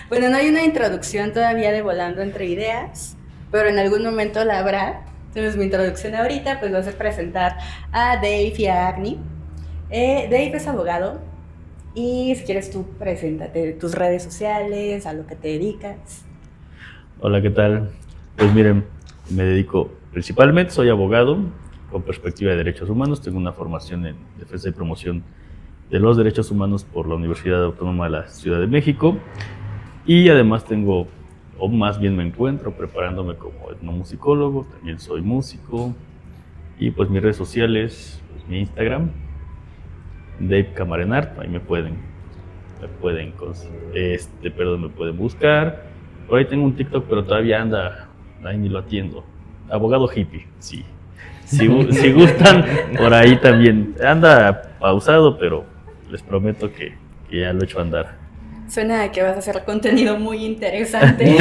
Bueno, no hay una introducción todavía de Volando entre Ideas, pero en algún momento la habrá. Entonces mi introducción ahorita pues va a ser presentar a Dave y a Agni. Dave es abogado y si quieres tú preséntate tus redes sociales, a lo que te dedicas. Hola, ¿qué tal? Pues miren, me dedico principalmente, soy abogado con perspectiva de derechos humanos, tengo una formación en defensa y promoción de los derechos humanos por la Universidad Autónoma de la Ciudad de México y además tengo, o más bien me encuentro preparándome como etnomusicólogo, también soy músico y pues mis redes sociales, pues mi Instagram, Dave Camarenart, ahí me pueden buscar. Por ahí tengo un TikTok, pero todavía anda, ahí ni lo atiendo. Abogado hippie, sí. Si gustan, por ahí también. Anda pausado, pero les prometo que ya lo he hecho andar. Suena a que vas a hacer contenido muy interesante.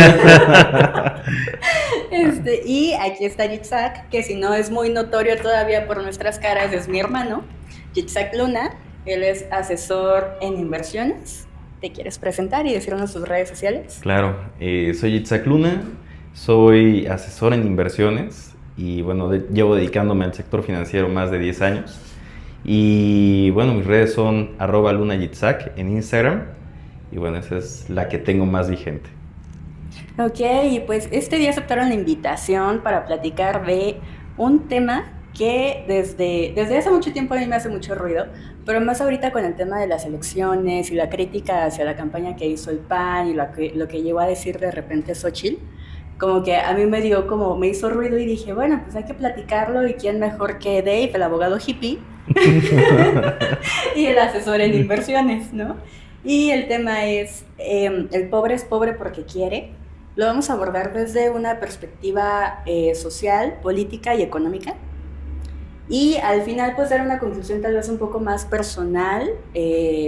Y aquí está Yitzhak, que si no es muy notorio todavía por nuestras caras, es mi hermano, Yitzhak Luna. Él es asesor en inversiones. ¿Te quieres presentar y decirnos sus redes sociales? Claro, soy Itzhak Luna, soy asesor en inversiones y bueno, llevo dedicándome al sector financiero más de 10 años. Y bueno, mis redes son @lunayitzhak en Instagram y bueno, esa es la que tengo más vigente. Ok, y pues este día aceptaron la invitación para platicar de un tema que desde hace mucho tiempo a mí me hace mucho ruido, pero más ahorita con el tema de las elecciones y la crítica hacia la campaña que hizo el PAN y lo que llegó a decir de repente Xochitl, como que a mí me hizo ruido y dije, bueno, pues hay que platicarlo y quién mejor que Dave, el abogado hippie, y el asesor en inversiones, ¿no? Y el tema es, el pobre es pobre porque quiere. Lo vamos a abordar desde una perspectiva social, política y económica. Y al final pues dar una conclusión tal vez un poco más personal,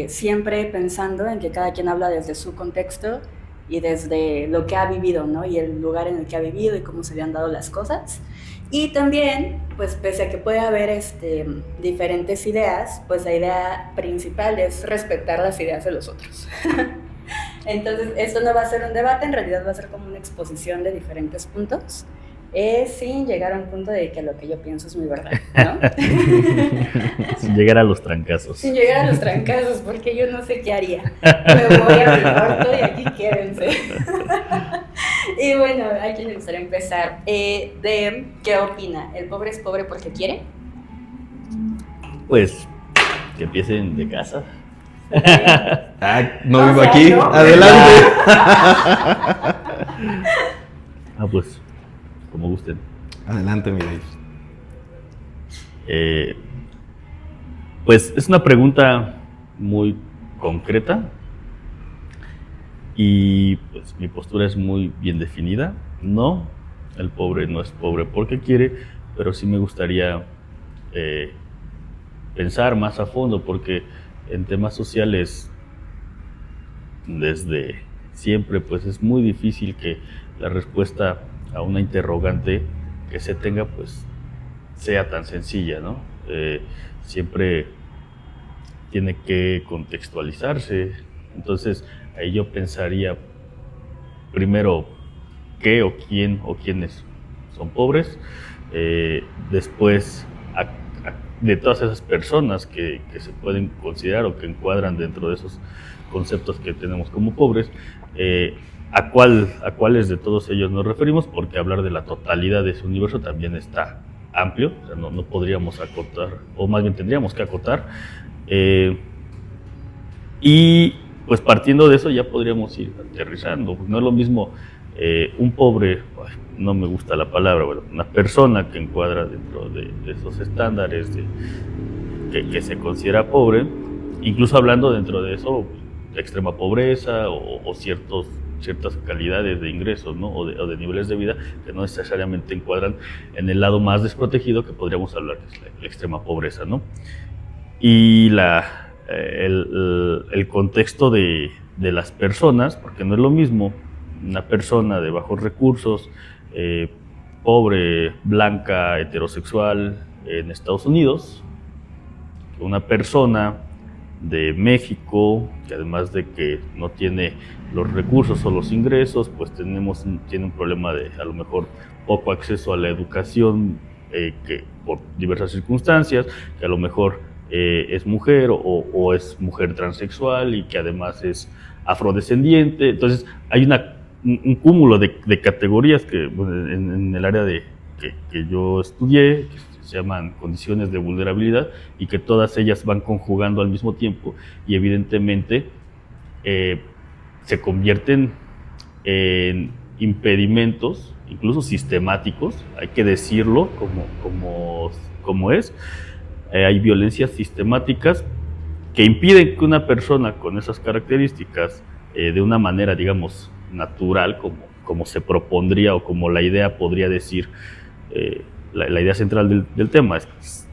siempre pensando en que cada quien habla desde su contexto y desde lo que ha vivido, ¿no? Y el lugar en el que ha vivido y cómo se le han dado las cosas. Y también, pues pese a que puede haber diferentes ideas, pues la idea principal es respetar las ideas de los otros. Entonces, esto no va a ser un debate, en realidad va a ser como una exposición de diferentes puntos, sin llegar a un punto de que lo que yo pienso es mi verdad, ¿no? Sin llegar a los trancazos. Sin llegar a los trancazos, porque yo no sé qué haría. Me voy a mi cuarto y aquí quédense. Y bueno, a quién le gustaría empezar. De ¿qué opina? ¿El pobre es pobre porque quiere? Pues que empiecen de casa. No O vivo sea, aquí, ¿no? adelante. Pues, como gusten. Adelante, mi Dave. Pues es una pregunta muy concreta y pues mi postura es muy bien definida. No, el pobre no es pobre porque quiere, pero sí me gustaría pensar más a fondo porque en temas sociales desde siempre pues es muy difícil que la respuesta a una interrogante que se tenga pues sea tan sencilla, ¿no? Siempre tiene que contextualizarse. Entonces, ahí yo pensaría primero qué o quién o quiénes son pobres, después de todas esas personas que se pueden considerar o que encuadran dentro de esos conceptos que tenemos como pobres, a cuáles de todos ellos nos referimos, porque hablar de la totalidad de ese universo también está amplio, o sea, no podríamos acotar, o más bien tendríamos que acotar, y pues partiendo de eso ya podríamos ir aterrizando. No es lo mismo un pobre, no me gusta la palabra, bueno, una persona que encuadra dentro de esos estándares que se considera pobre, incluso hablando dentro de eso de extrema pobreza o ciertas calidades de ingresos, ¿no? o de niveles de vida que no necesariamente encuadran en el lado más desprotegido que podríamos hablar, que es la extrema pobreza, ¿no? Y el contexto de las personas, porque no es lo mismo una persona de bajos recursos, pobre, blanca, heterosexual en Estados Unidos, que una persona de México, que además de que no tiene los recursos o los ingresos, pues tiene un problema de a lo mejor poco acceso a la educación, que por diversas circunstancias, que a lo mejor es mujer o es mujer transexual y que además es afrodescendiente. Entonces hay un cúmulo de categorías que bueno, en el área que yo estudié, que se llaman condiciones de vulnerabilidad, y que todas ellas van conjugando al mismo tiempo y evidentemente se convierten en impedimentos, incluso sistemáticos, hay que decirlo como es. Hay violencias sistemáticas que impiden que una persona con esas características, de una manera, digamos, natural, como se propondría o como la idea podría decir, la idea central del tema es: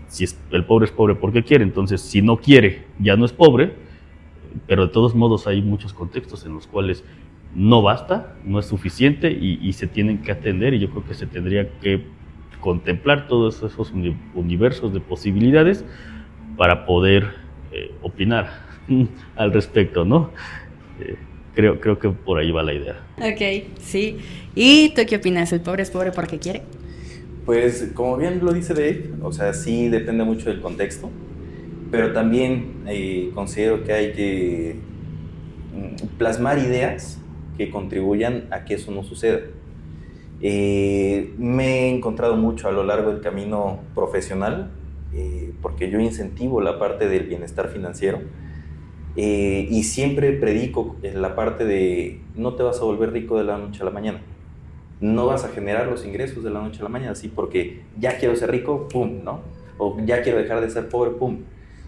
si el pobre es pobre porque quiere, entonces si no quiere ya no es pobre. Pero de todos modos hay muchos contextos en los cuales no basta, no es suficiente y se tienen que atender, y yo creo que se tendría que contemplar todos esos universos de posibilidades para poder opinar al respecto, ¿no? Creo que por ahí va la idea. Ok, sí. ¿Y tú qué opinas? ¿El pobre es pobre porque quiere? Pues como bien lo dice Dave, o sea, sí depende mucho del contexto, pero también considero que hay que plasmar ideas que contribuyan a que eso no suceda. Me he encontrado mucho a lo largo del camino profesional, porque yo incentivo la parte del bienestar financiero, y siempre predico la parte de no te vas a volver rico de la noche a la mañana. No vas a generar los ingresos de la noche a la mañana, así porque ya quiero ser rico, pum, ¿no? O ya quiero dejar de ser pobre, pum.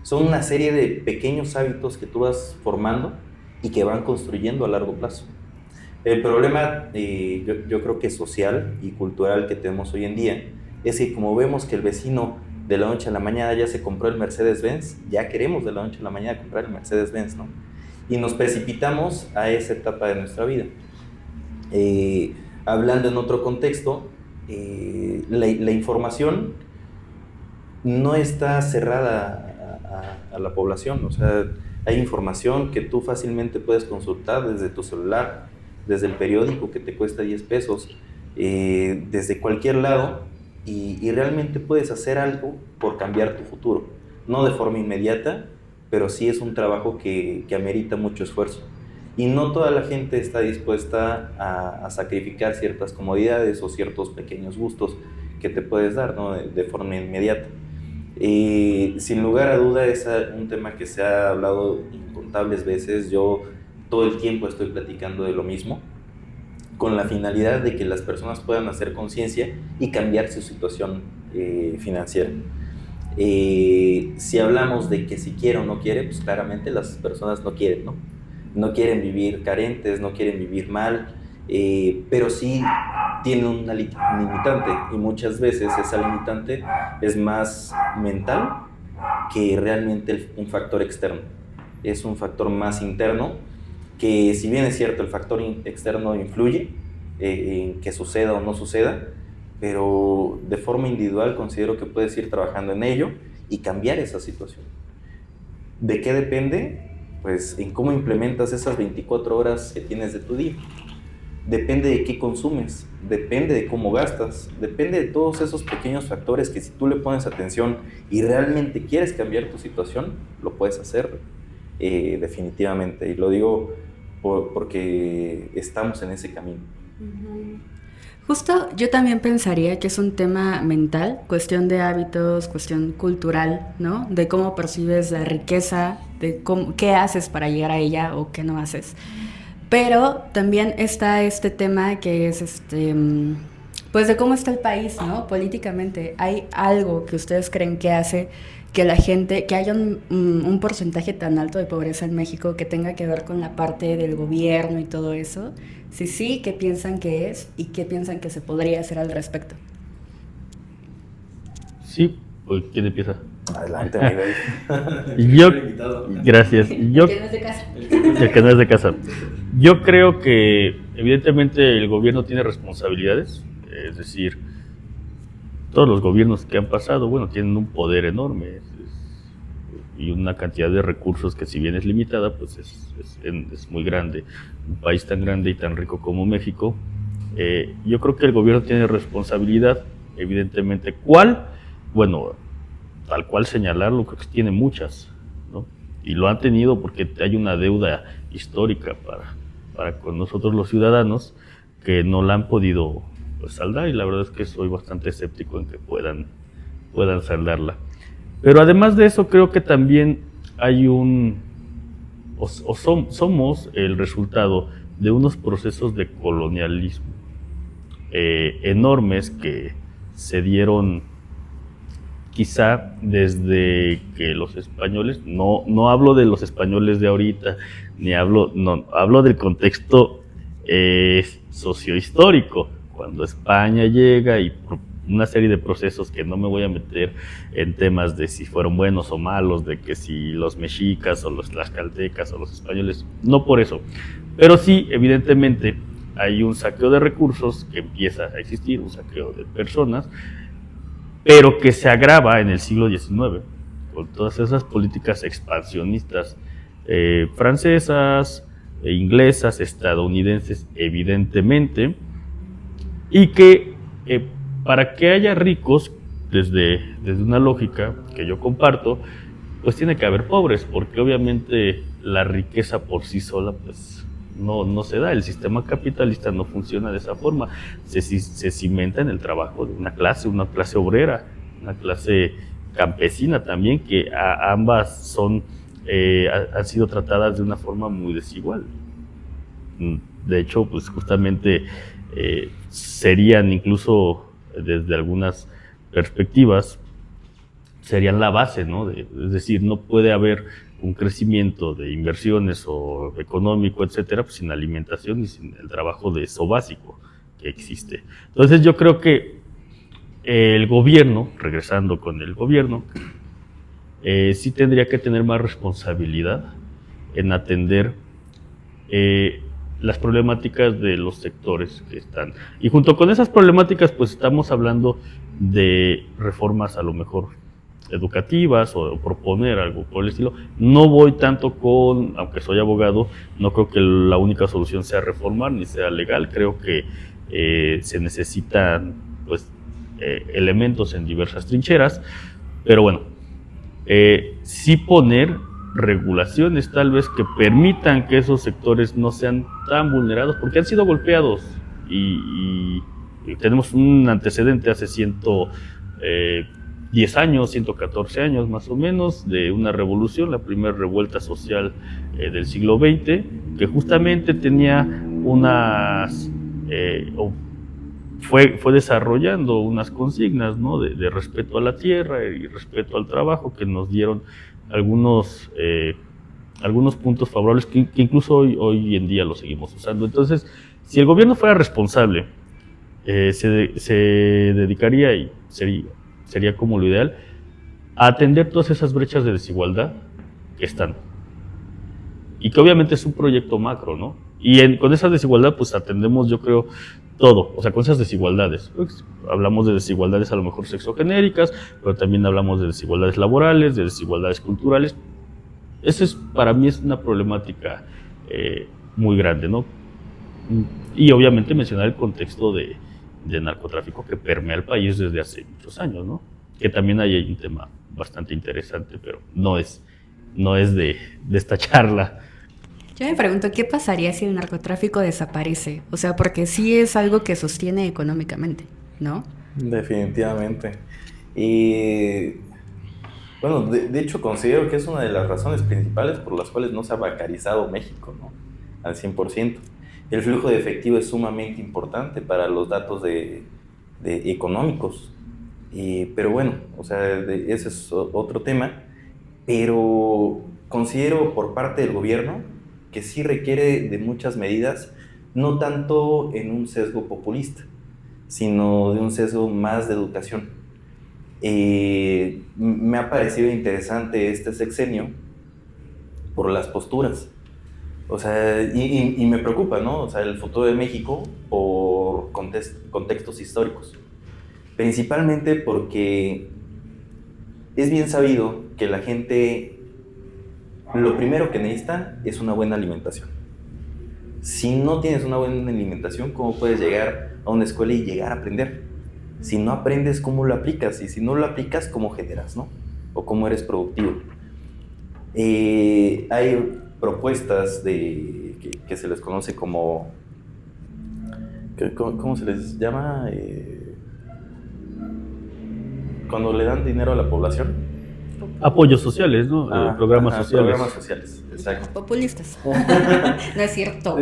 Son una serie de pequeños hábitos que tú vas formando y que van construyendo a largo plazo. El problema, yo creo que social y cultural que tenemos hoy en día, es que como vemos que el vecino de la noche a la mañana ya se compró el Mercedes-Benz, ya queremos de la noche a la mañana comprar el Mercedes-Benz, ¿no? Y nos precipitamos a esa etapa de nuestra vida. Hablando en otro contexto, la información no está cerrada a la población. O sea, hay información que tú fácilmente puedes consultar desde tu celular, desde el periódico que te cuesta 10 pesos, desde cualquier lado, y realmente puedes hacer algo por cambiar tu futuro. No de forma inmediata, pero sí es un trabajo que amerita mucho esfuerzo. Y no toda la gente está dispuesta a sacrificar ciertas comodidades o ciertos pequeños gustos que te puedes dar, ¿no? de forma inmediata. Sin lugar a duda es un tema que se ha hablado incontables veces. Yo todo el tiempo estoy platicando de lo mismo, con la finalidad de que las personas puedan hacer conciencia y cambiar su situación financiera. Si hablamos de que si quiere o no quiere, pues claramente las personas no quieren, ¿no? No quieren vivir carentes, no quieren vivir mal, pero sí tienen una limitante, y muchas veces esa limitante es más mental que realmente un factor externo. Es un factor más interno que, si bien es cierto, el factor externo influye en que suceda o no suceda, pero de forma individual considero que puedes ir trabajando en ello y cambiar esa situación. ¿De qué depende? Pues en cómo implementas esas 24 horas que tienes de tu día. Depende de qué consumes, depende de cómo gastas, depende de todos esos pequeños factores que, si tú le pones atención y realmente quieres cambiar tu situación, lo puedes hacer definitivamente. Y lo digo porque estamos en ese camino. Justo yo también pensaría que es un tema mental, cuestión de hábitos, cuestión cultural, ¿no? De cómo percibes la riqueza, de qué haces para llegar a ella o qué no haces. Pero también está este tema que es pues de cómo está el país, ¿no? Políticamente. ¿Hay algo que ustedes creen que hace que la gente, que haya un porcentaje tan alto de pobreza en México que tenga que ver con la parte del gobierno y todo eso? Si sí, ¿qué piensan que es y qué piensan que se podría hacer al respecto? Sí, pues, ¿quién empieza? Adelante, Miguel. Yo, gracias. Yo, El que no es de casa. el que no es de casa. Yo creo que evidentemente el gobierno tiene responsabilidades, es decir, todos los gobiernos que han pasado, bueno, tienen un poder enorme. y una cantidad de recursos que si bien es limitada, pues es muy grande. Un país tan grande y tan rico como México, yo creo que el gobierno tiene responsabilidad, evidentemente. ¿Cuál? Bueno, tal cual señalarlo, creo que tiene muchas, ¿no? Y lo han tenido porque hay una deuda histórica para con nosotros los ciudadanos que no la han podido, pues, saldar, y la verdad es que soy bastante escéptico en que puedan saldarla. Pero además de eso, creo que también hay somos el resultado de unos procesos de colonialismo enormes que se dieron quizá desde que los españoles, no hablo de los españoles de ahorita, hablo del contexto sociohistórico, cuando España llega y una serie de procesos que no me voy a meter en temas de si fueron buenos o malos, de que si los mexicas o los tlaxcaltecas o los españoles, no por eso, pero sí, evidentemente, hay un saqueo de recursos que empieza a existir, un saqueo de personas, pero que se agrava en el siglo XIX, con todas esas políticas expansionistas francesas, inglesas, estadounidenses, evidentemente, y que para que haya ricos, desde una lógica que yo comparto, pues tiene que haber pobres, porque obviamente la riqueza por sí sola, pues no se da. El sistema capitalista no funciona de esa forma. Se cimenta en el trabajo de una clase obrera, una clase campesina también, que ambas han sido tratadas de una forma muy desigual. De hecho, pues justamente serían, incluso desde algunas perspectivas, serían la base, ¿no? Es decir, no puede haber un crecimiento de inversiones o económico, etcétera, pues sin alimentación y sin el trabajo de eso básico que existe. Entonces yo creo que el gobierno, regresando con el gobierno, sí tendría que tener más responsabilidad en atender las problemáticas de los sectores que están. Y junto con esas problemáticas, pues estamos hablando de reformas a lo mejor educativas o proponer algo por el estilo. No voy tanto aunque soy abogado, no creo que la única solución sea reformar ni sea legal. Creo que se necesitan, pues, elementos en diversas trincheras, pero bueno, sí poner regulaciones tal vez que permitan que esos sectores no sean tan vulnerados, porque han sido golpeados y tenemos un antecedente hace 110 años, 114 años más o menos, de una revolución, la primera revuelta social del siglo XX, que justamente tenía fue desarrollando unas consignas, ¿no? de respeto a la tierra y respeto al trabajo, que nos dieron algunos puntos favorables que incluso hoy en día los seguimos usando. Entonces, si el gobierno fuera responsable, se dedicaría, y sería como lo ideal, a atender todas esas brechas de desigualdad que están. Y que obviamente es un proyecto macro, ¿no? Y con esa desigualdad, pues atendemos, yo creo, todo. O sea, con esas desigualdades. Pues, hablamos de desigualdades a lo mejor sexogenéricas, pero también hablamos de desigualdades laborales, de desigualdades culturales. Para mí es una problemática muy grande, ¿no? Y obviamente mencionar el contexto de narcotráfico que permea el país desde hace muchos años, ¿no? Que también hay un tema bastante interesante, pero no es de esta charla. Yo me pregunto, ¿qué pasaría si el narcotráfico desaparece? O sea, porque sí es algo que sostiene económicamente, ¿no? Definitivamente. Y bueno, de hecho considero que es una de las razones principales por las cuales no se ha bancarizado México, ¿no? Al 100%. El flujo de efectivo es sumamente importante para los datos de económicos. Pero bueno, o sea, ese es otro tema. Pero considero por parte del gobierno que sí requiere de muchas medidas, no tanto en un sesgo populista, sino de un sesgo más de educación. Me ha parecido interesante este sexenio por las posturas. O sea, y me preocupa, ¿no? O sea, el futuro de México por contextos históricos. Principalmente porque es bien sabido que la gente lo primero que necesita es una buena alimentación. Si no tienes una buena alimentación, ¿cómo puedes llegar a una escuela y llegar a aprender? Si no aprendes, ¿cómo lo aplicas? Y si no lo aplicas, ¿cómo generas, no? O cómo eres productivo. Hay propuestas que se les conoce como... ¿Cómo se les llama? Cuando le dan dinero a la población. Apoyos sociales, ¿no? Programas sociales. Programas sociales, exacto. Populistas. No es cierto.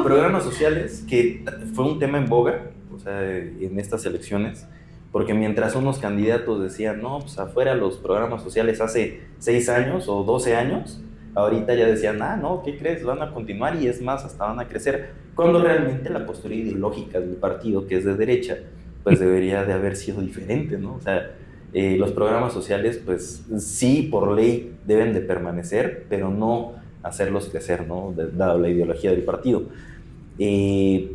Programas sociales, que fue un tema en boga, o sea, en estas elecciones, porque mientras unos candidatos decían, no, pues afuera los programas sociales hace 6 años o 12 años, ahorita ya decían, no, ¿qué crees? Van a continuar y es más, hasta van a crecer, cuando realmente la postura ideológica del partido, que es de derecha, pues debería de haber sido diferente, ¿no? O sea, los programas sociales, pues sí, por ley deben de permanecer, pero no hacerlos crecer, ¿no? Dado la ideología del partido.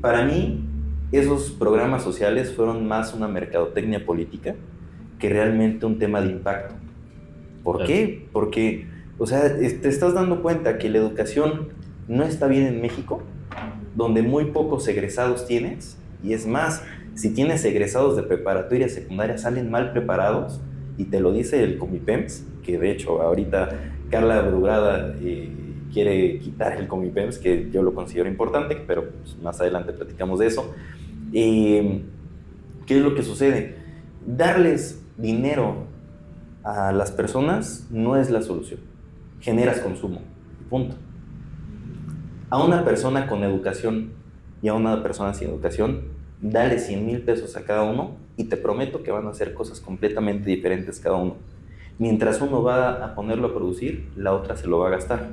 Para mí, esos programas sociales fueron más una mercadotecnia política que realmente un tema de impacto. ¿Por qué? Porque, o sea, te estás dando cuenta que la educación no está bien en México, donde muy pocos egresados tienes, y es más, si tienes egresados de preparatoria, secundaria, salen mal preparados, y te lo dice el Comipems, que de hecho ahorita Carla Brugada quiere quitar el Comipems, que yo lo considero importante, pero pues, más adelante platicamos de eso. ¿Qué es lo que sucede? Darles dinero a las personas no es la solución. Generas consumo, punto. A una persona con educación y a una persona sin educación, dale 100,000 pesos a cada uno y te prometo que van a hacer cosas completamente diferentes cada uno. Mientras uno va a ponerlo a producir, la otra se lo va a gastar.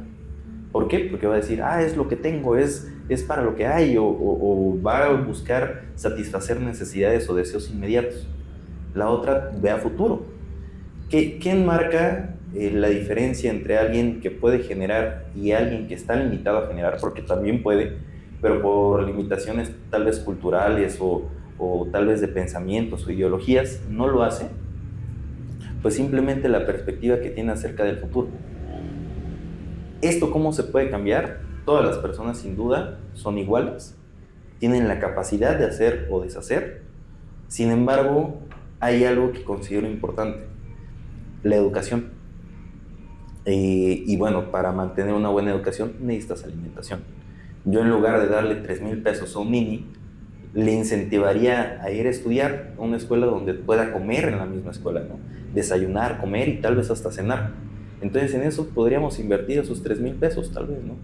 ¿Por qué? Porque va a decir, es lo que tengo, es para lo que hay, o va a buscar satisfacer necesidades o deseos inmediatos. La otra ve a futuro. ¿Qué enmarca la diferencia entre alguien que puede generar y alguien que está limitado a generar? Porque también puede, pero por limitaciones tal vez culturales o tal vez de pensamientos o ideologías, no lo hace, pues simplemente la perspectiva que tiene acerca del futuro. ¿Esto cómo se puede cambiar? Todas las personas sin duda son iguales, tienen la capacidad de hacer o deshacer. Sin embargo, hay algo que considero importante: la educación. Y bueno, para mantener una buena educación necesitas alimentación. Yo, en lugar de darle 3,000 pesos a un niño, le incentivaría a ir a estudiar a una escuela donde pueda comer en la misma escuela, ¿no? Desayunar, comer y tal vez hasta cenar. Entonces en eso podríamos invertir esos 3,000 pesos, tal vez, ¿no?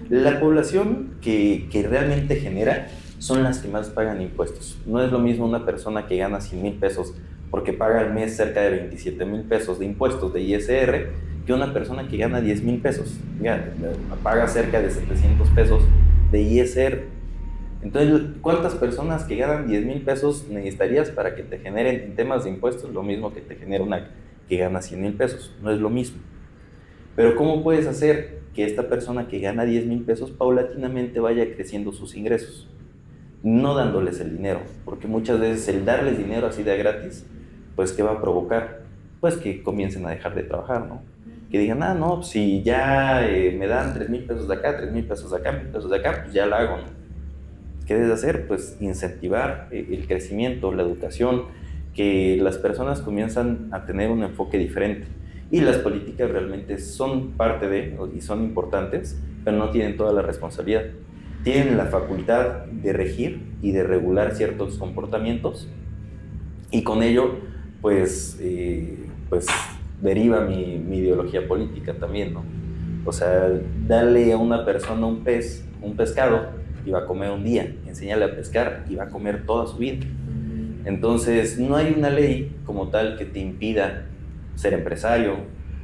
La población que realmente genera son las que más pagan impuestos. No es lo mismo una persona que gana 100,000 pesos porque paga al mes cerca de 27,000 pesos de impuestos de ISR, que una persona que gana 10,000 pesos, paga cerca de 700 pesos de ISR. Entonces, ¿cuántas personas que ganan 10,000 pesos necesitarías para que te generen en temas de impuestos lo mismo que te genera una que gana 100,000 pesos? No es lo mismo. Pero ¿cómo puedes hacer que esta persona que gana 10,000 pesos paulatinamente vaya creciendo sus ingresos? No dándoles el dinero, porque muchas veces el darles dinero así de gratis, pues ¿qué va a provocar? Pues que comiencen a dejar de trabajar, ¿no? Que digan, no, si ya me dan 3,000 pesos de acá, 3,000 pesos de acá, 1,000 pesos de acá, pues ya la hago, ¿no? ¿Qué debes hacer? Pues incentivar el crecimiento, la educación, que las personas comienzan a tener un enfoque diferente. Y las políticas realmente son parte de, y son importantes, pero no tienen toda la responsabilidad. Tienen la facultad de regir y de regular ciertos comportamientos, y con ello, pues deriva mi ideología política también, ¿no? O sea, darle a una persona un pescado, y va a comer un día, enséñale a pescar y va a comer toda su vida. Entonces, no hay una ley como tal que te impida ser empresario,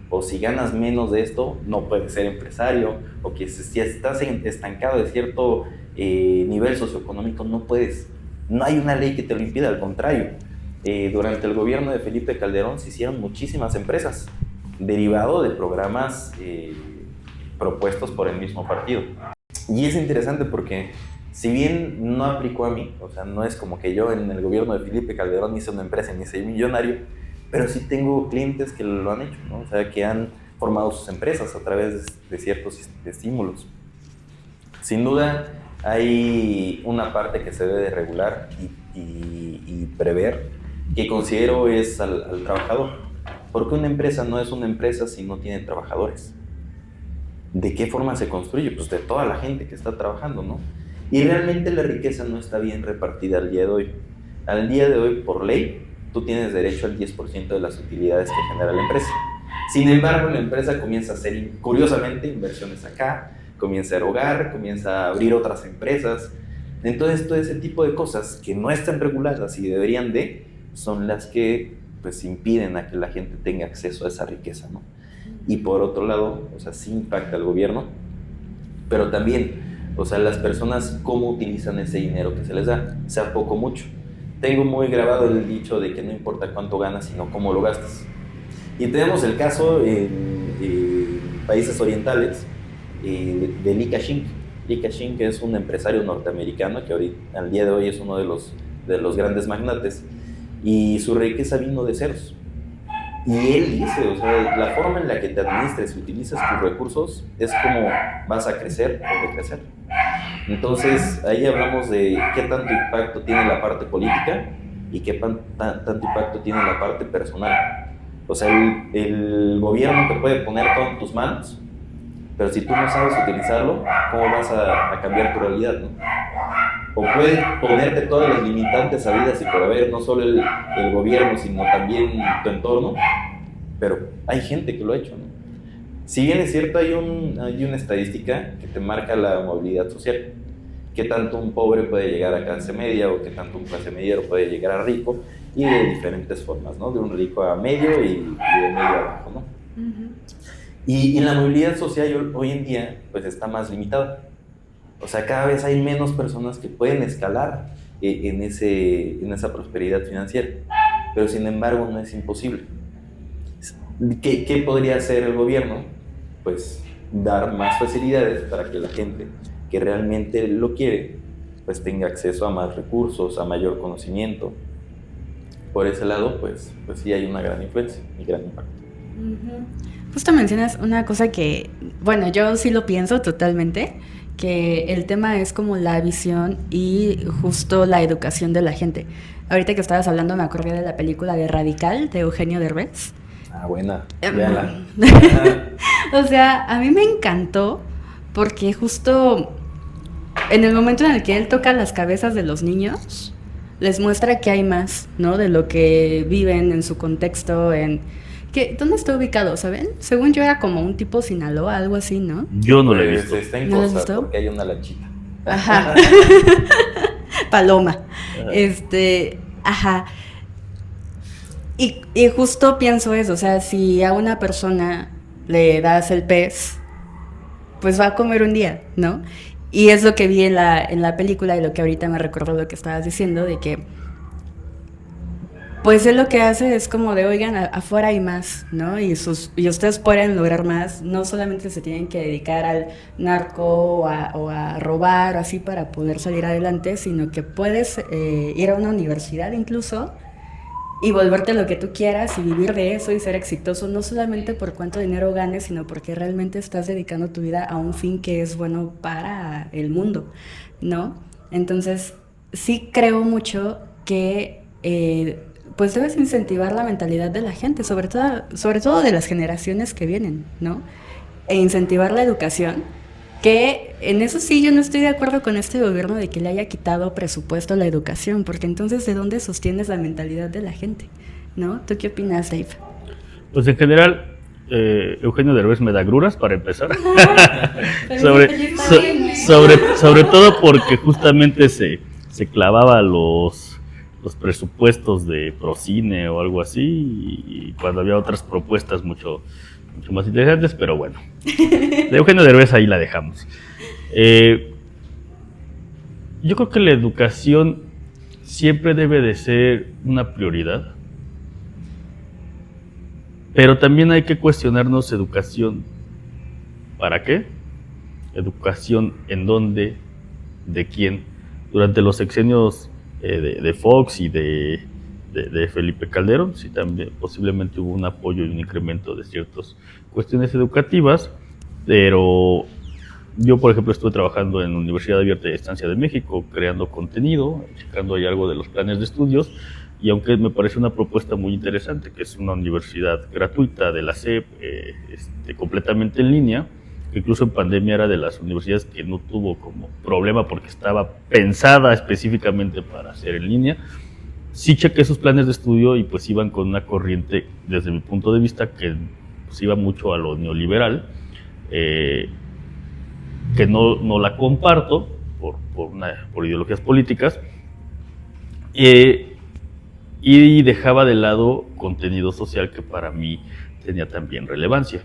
o si ganas menos de esto, no puedes ser empresario, o que si estás estancado de cierto nivel socioeconómico, no puedes. No hay una ley que te lo impida, al contrario. Durante el gobierno de Felipe Calderón se hicieron muchísimas empresas, derivado de programas propuestos por el mismo partido. Y es interesante porque, si bien no aplicó a mí, o sea, no es como que yo en el gobierno de Felipe Calderón hice una empresa ni soy millonario, pero sí tengo clientes que lo han hecho, ¿no? O sea, que han formado sus empresas a través de ciertos estímulos. Sin duda, hay una parte que se debe de regular y prever, que considero es al trabajador. Porque una empresa no es una empresa si no tiene trabajadores. ¿De qué forma se construye? Pues de toda la gente que está trabajando, ¿no? Y realmente la riqueza no está bien repartida al día de hoy. Al día de hoy, por ley, tú tienes derecho al 10% de las utilidades que genera la empresa. Sin embargo, la empresa comienza a hacer, curiosamente, inversiones acá, comienza a erogar, comienza a abrir otras empresas. Entonces, todo ese tipo de cosas que no están reguladas y deberían de, son las que pues impiden a que la gente tenga acceso a esa riqueza, ¿no? Y por otro lado, o sea, sí impacta al gobierno, pero también, o sea, las personas cómo utilizan ese dinero que se les da, sea poco o mucho. Tengo muy grabado el dicho de que no importa cuánto ganas, sino cómo lo gastas. Y tenemos el caso en países orientales de Li Ka-shing. Li Ka-shing es un empresario norteamericano que ahorita, al día de hoy es uno de los grandes magnates, y su riqueza vino de ceros. Y él dice, o sea, la forma en la que te administres y utilizas tus recursos es como vas a crecer o decrecer. Entonces, ahí hablamos de qué tanto impacto tiene la parte política y qué tanto impacto tiene la parte personal. O sea, el gobierno te puede poner todo en tus manos, pero si tú no sabes utilizarlo, ¿cómo vas a cambiar tu realidad, no? O puede ponerte todas las limitantes habidas y por haber, no solo el gobierno, sino también tu entorno, pero hay gente que lo ha hecho, ¿no? Si bien es cierto, hay una estadística que te marca la movilidad social, qué tanto un pobre puede llegar a clase media o qué tanto un clase mediero puede llegar a rico, y de diferentes formas, ¿no? De un rico a medio y de medio a bajo, ¿no? Uh-huh. Y la movilidad social hoy en día pues está más limitada. O sea, cada vez hay menos personas que pueden escalar en esa prosperidad financiera, pero sin embargo no es imposible. ¿Qué podría hacer el gobierno? Pues dar más facilidades para que la gente que realmente lo quiere pues tenga acceso a más recursos, a mayor conocimiento. Por ese lado pues sí hay una gran influencia y gran impacto. Uh-huh. Justo mencionas una cosa que, bueno, yo sí lo pienso totalmente, que el tema es como la visión y justo la educación de la gente. Ahorita que estabas hablando me acordé de la película de Radical, de Eugenio Derbez. Ah, buena, véala. O sea, a mí me encantó porque justo en el momento en el que él toca las cabezas de los niños, les muestra que hay más, ¿no? De lo que viven en su contexto, ¿dónde está ubicado, saben? Según yo era como un tipo Sinaloa, algo así, ¿no? Yo no lo he visto. Está en Costa, porque hay una lanchita. Ajá. Paloma. Ajá. Y justo pienso eso, o sea, si a una persona le das el pez, pues va a comer un día, ¿no? Y es lo que vi en la película y lo que ahorita me recordó lo que estabas diciendo, de que pues él lo que hace es como de, oigan, afuera hay más, ¿no? Y ustedes pueden lograr más, no solamente se tienen que dedicar al narco o a robar o así para poder salir adelante, sino que puedes ir a una universidad incluso y volverte lo que tú quieras y vivir de eso y ser exitoso, no solamente por cuánto dinero ganes, sino porque realmente estás dedicando tu vida a un fin que es bueno para el mundo, ¿no? Entonces, sí creo mucho que pues debes incentivar la mentalidad de la gente, sobre todo de las generaciones que vienen, ¿no? E incentivar la educación, que en eso sí yo no estoy de acuerdo con este gobierno de que le haya quitado presupuesto a la educación, porque entonces ¿de dónde sostienes la mentalidad de la gente? ¿No? ¿Tú qué opinas, Dave? Pues en general, Eugenio Derbez me da agruras para empezar. sobre todo porque justamente se clavaba los presupuestos de Procine o algo así, y cuando había otras propuestas mucho más interesantes, pero bueno, de Eugenio Derbez ahí la dejamos. Yo creo que la educación siempre debe de ser una prioridad, pero también hay que cuestionarnos educación. ¿Para qué? Educación en dónde, de quién. Durante los sexenios de Fox y de de Felipe Calderón. Sí, también posiblemente hubo un apoyo y un incremento de ciertas cuestiones educativas, pero yo, por ejemplo, estuve trabajando en Universidad Abierta de Estancia de México, creando contenido, checando ahí algo de los planes de estudios, y aunque me parece una propuesta muy interesante, que es una universidad gratuita de la SEP, completamente en línea, que incluso en pandemia era de las universidades que no tuvo como problema porque estaba pensada específicamente para hacer en línea, sí chequé sus planes de estudio y pues iban con una corriente, desde mi punto de vista, que pues iba mucho a lo neoliberal, que no la comparto por ideologías políticas, y dejaba de lado contenido social que para mí tenía también relevancia.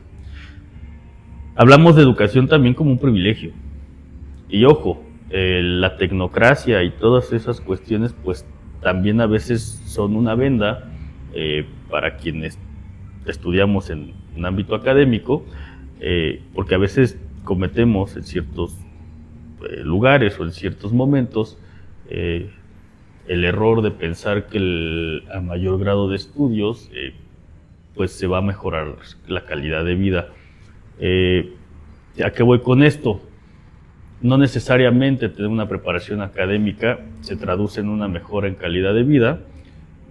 Hablamos de educación también como un privilegio, y ojo, la tecnocracia y todas esas cuestiones pues también a veces son una venda para quienes estudiamos en un ámbito académico, porque a veces cometemos en ciertos lugares o en ciertos momentos el error de pensar que a mayor grado de estudios pues se va a mejorar la calidad de vida. ¿A qué voy con esto? No necesariamente tener una preparación académica se traduce en una mejora en calidad de vida,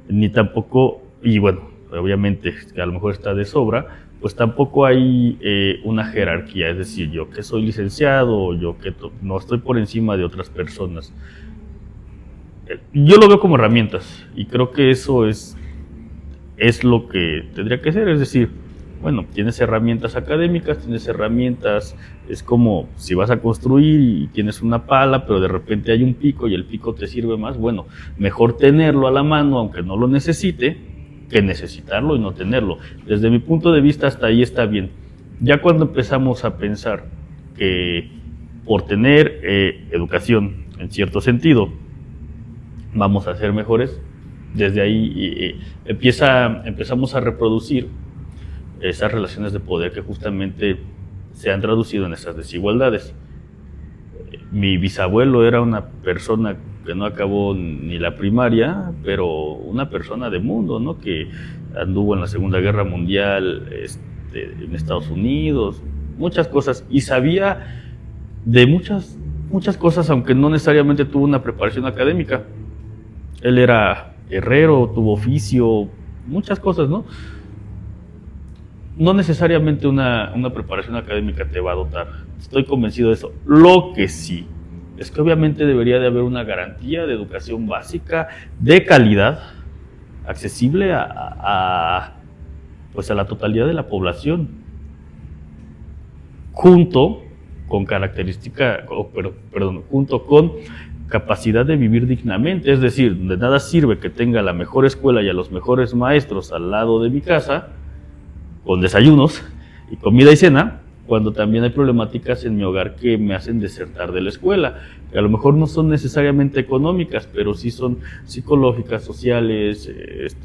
ni tampoco, y bueno, obviamente que a lo mejor está de sobra, pues tampoco hay una jerarquía, es decir, yo que soy licenciado, yo que no estoy por encima de otras personas. Yo lo veo como herramientas y creo que eso es lo que tendría que ser, es decir, bueno, tienes herramientas académicas, tienes herramientas, es como si vas a construir y tienes una pala, pero de repente hay un pico y el pico te sirve más, bueno, mejor tenerlo a la mano aunque no lo necesite, que necesitarlo y no tenerlo. Desde mi punto de vista hasta ahí está bien. Ya cuando empezamos a pensar que por tener educación en cierto sentido vamos a ser mejores, desde ahí empezamos a reproducir esas relaciones de poder que justamente se han traducido en esas desigualdades. Mi bisabuelo era una persona que no acabó ni la primaria, pero una persona de mundo, ¿no? Que anduvo en la Segunda Guerra Mundial, en Estados Unidos, muchas cosas, y sabía de muchas cosas, aunque no necesariamente tuvo una preparación académica. Él era herrero, tuvo oficio, muchas cosas, ¿no? No necesariamente una preparación académica te va a dotar, estoy convencido de eso. Lo que sí es que obviamente debería de haber una garantía de educación básica de calidad, accesible pues a la totalidad de la población, junto con junto con capacidad de vivir dignamente. Es decir, de nada sirve que tenga la mejor escuela y a los mejores maestros al lado de mi casa, con desayunos y comida y cena, cuando también hay problemáticas en mi hogar que me hacen desertar de la escuela, que a lo mejor no son necesariamente económicas, pero sí son psicológicas, sociales,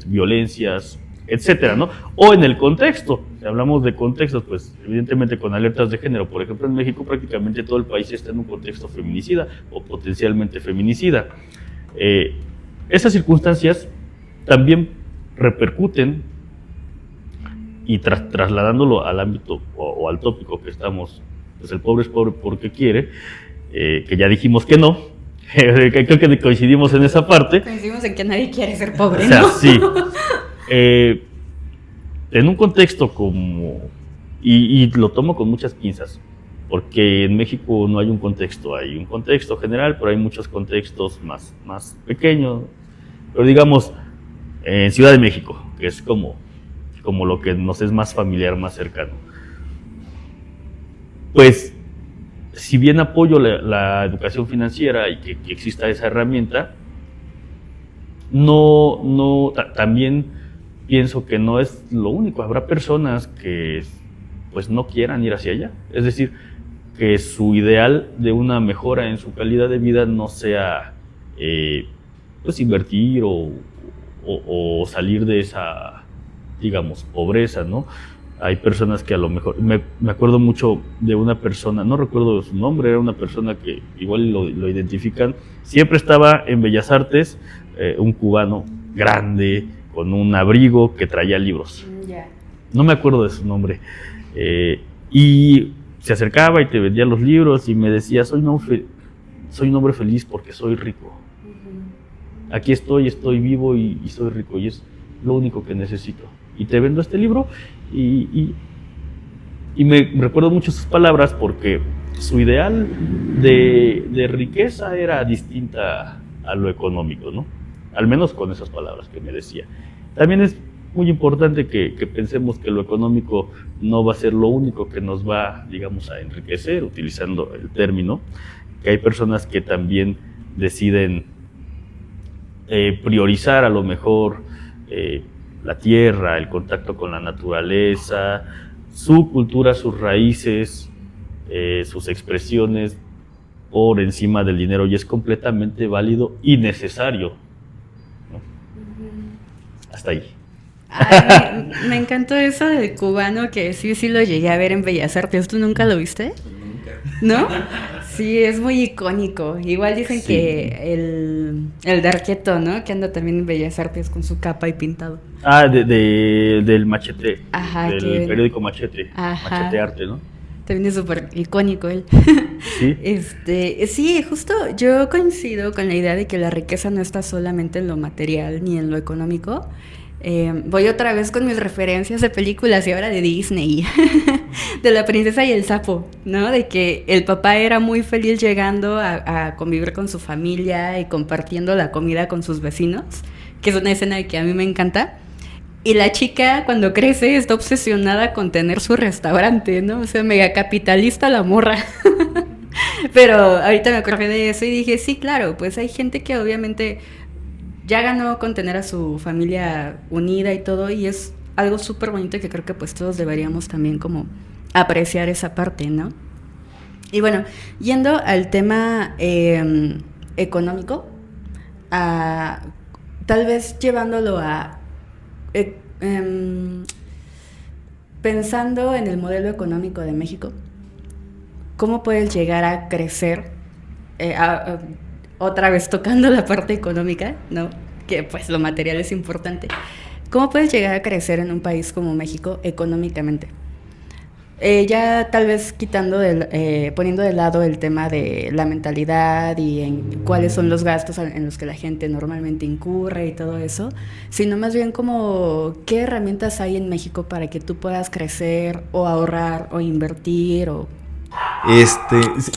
violencias, etcétera, ¿no? O en el contexto, si hablamos de contextos, pues evidentemente con alertas de género, por ejemplo en México prácticamente todo el país está en un contexto feminicida o potencialmente feminicida. Esas circunstancias también repercuten, y trasladándolo al ámbito o al tópico que estamos, pues el pobre es pobre porque quiere, que ya dijimos que no, creo que coincidimos en esa parte. Coincidimos en que nadie quiere ser pobre, o sea, ¿no? Sí. En un contexto como, y lo tomo con muchas pinzas, porque en México no hay un contexto, hay un contexto general, pero hay muchos contextos más pequeños, pero digamos, en Ciudad de México, que es como lo que nos es más familiar, más cercano. Pues, si bien apoyo la educación financiera y que exista esa herramienta, también pienso que no es lo único. Habrá personas que pues no quieran ir hacia allá. Es decir, que su ideal de una mejora en su calidad de vida no sea pues invertir o salir de esa, digamos, pobreza, ¿no? Hay personas que a lo mejor, me acuerdo mucho de una persona, no recuerdo su nombre, era una persona que igual lo identifican, siempre estaba en Bellas Artes, un cubano grande, con un abrigo que traía libros. Ya. No me acuerdo de su nombre. Y se acercaba y te vendía los libros y me decía, soy un hombre feliz porque soy rico. Aquí estoy vivo y soy rico y es lo único que necesito. Y te vendo este libro y me recuerdo mucho sus palabras porque su ideal de riqueza era distinta a lo económico, ¿no? Al menos con esas palabras que me decía. También es muy importante que pensemos que lo económico no va a ser lo único que nos va, digamos, a enriquecer, utilizando el término, que hay personas que también deciden priorizar a lo mejor la tierra, el contacto con la naturaleza, su cultura, sus raíces, sus expresiones por encima del dinero, y es completamente válido y necesario, ¿no? Hasta ahí. Ay, me encantó eso del cubano, que sí lo llegué a ver en Bellas Artes. ¿Tú nunca lo viste? ¿No? Sí, es muy icónico. Igual dicen Sí. que el de Arqueto, ¿no? Que anda también en Bellas Artes con su capa y pintado. Del Machete, Ajá, del periódico Machete, Ajá. Machete Arte, ¿no? También es súper icónico él. Sí. Sí, justo yo coincido con la idea de que la riqueza no está solamente en lo material ni en lo económico. Voy otra vez con mis referencias de películas y ahora de Disney, de La princesa y el sapo, ¿no? De que el papá era muy feliz llegando a convivir con su familia y compartiendo la comida con sus vecinos, que es una escena que a mí me encanta. Y la chica, cuando crece, está obsesionada con tener su restaurante, ¿no? O sea, mega capitalista la morra. Pero ahorita me acordé de eso y dije, sí, claro, pues hay gente que obviamente ya ganó con tener a su familia unida y todo, y es algo súper bonito que creo que pues todos deberíamos también como apreciar esa parte, ¿no? Y bueno, yendo al tema económico, tal vez llevándolo a... pensando en el modelo económico de México, ¿cómo puedes llegar a crecer? Otra vez tocando la parte económica, ¿no? Que pues lo material es importante. ¿Cómo puedes llegar a crecer en un país como México económicamente? Ya tal vez poniendo de lado el tema de la mentalidad y en cuáles son los gastos en los que la gente normalmente incurre y todo eso, sino más bien como qué herramientas hay en México para que tú puedas crecer o ahorrar o invertir o...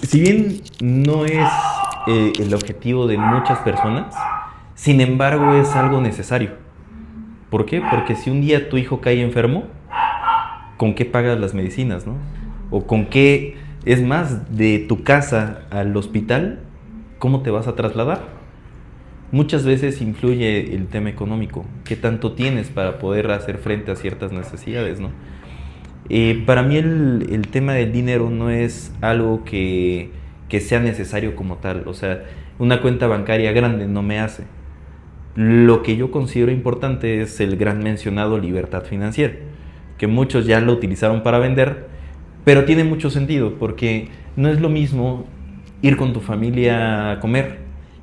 Si bien no es el objetivo de muchas personas, sin embargo es algo necesario. ¿Por qué? Porque si un día tu hijo cae enfermo, ¿con qué pagas las medicinas, no? O con qué, es más, de tu casa al hospital, ¿cómo te vas a trasladar? Muchas veces influye el tema económico. ¿Qué tanto tienes para poder hacer frente a ciertas necesidades, no? Para mí el tema del dinero no es algo que sea necesario como tal. O sea, una cuenta bancaria grande no me hace. Lo que yo considero importante es el gran mencionado libertad financiera, que muchos ya lo utilizaron para vender, pero tiene mucho sentido, porque no es lo mismo ir con tu familia a comer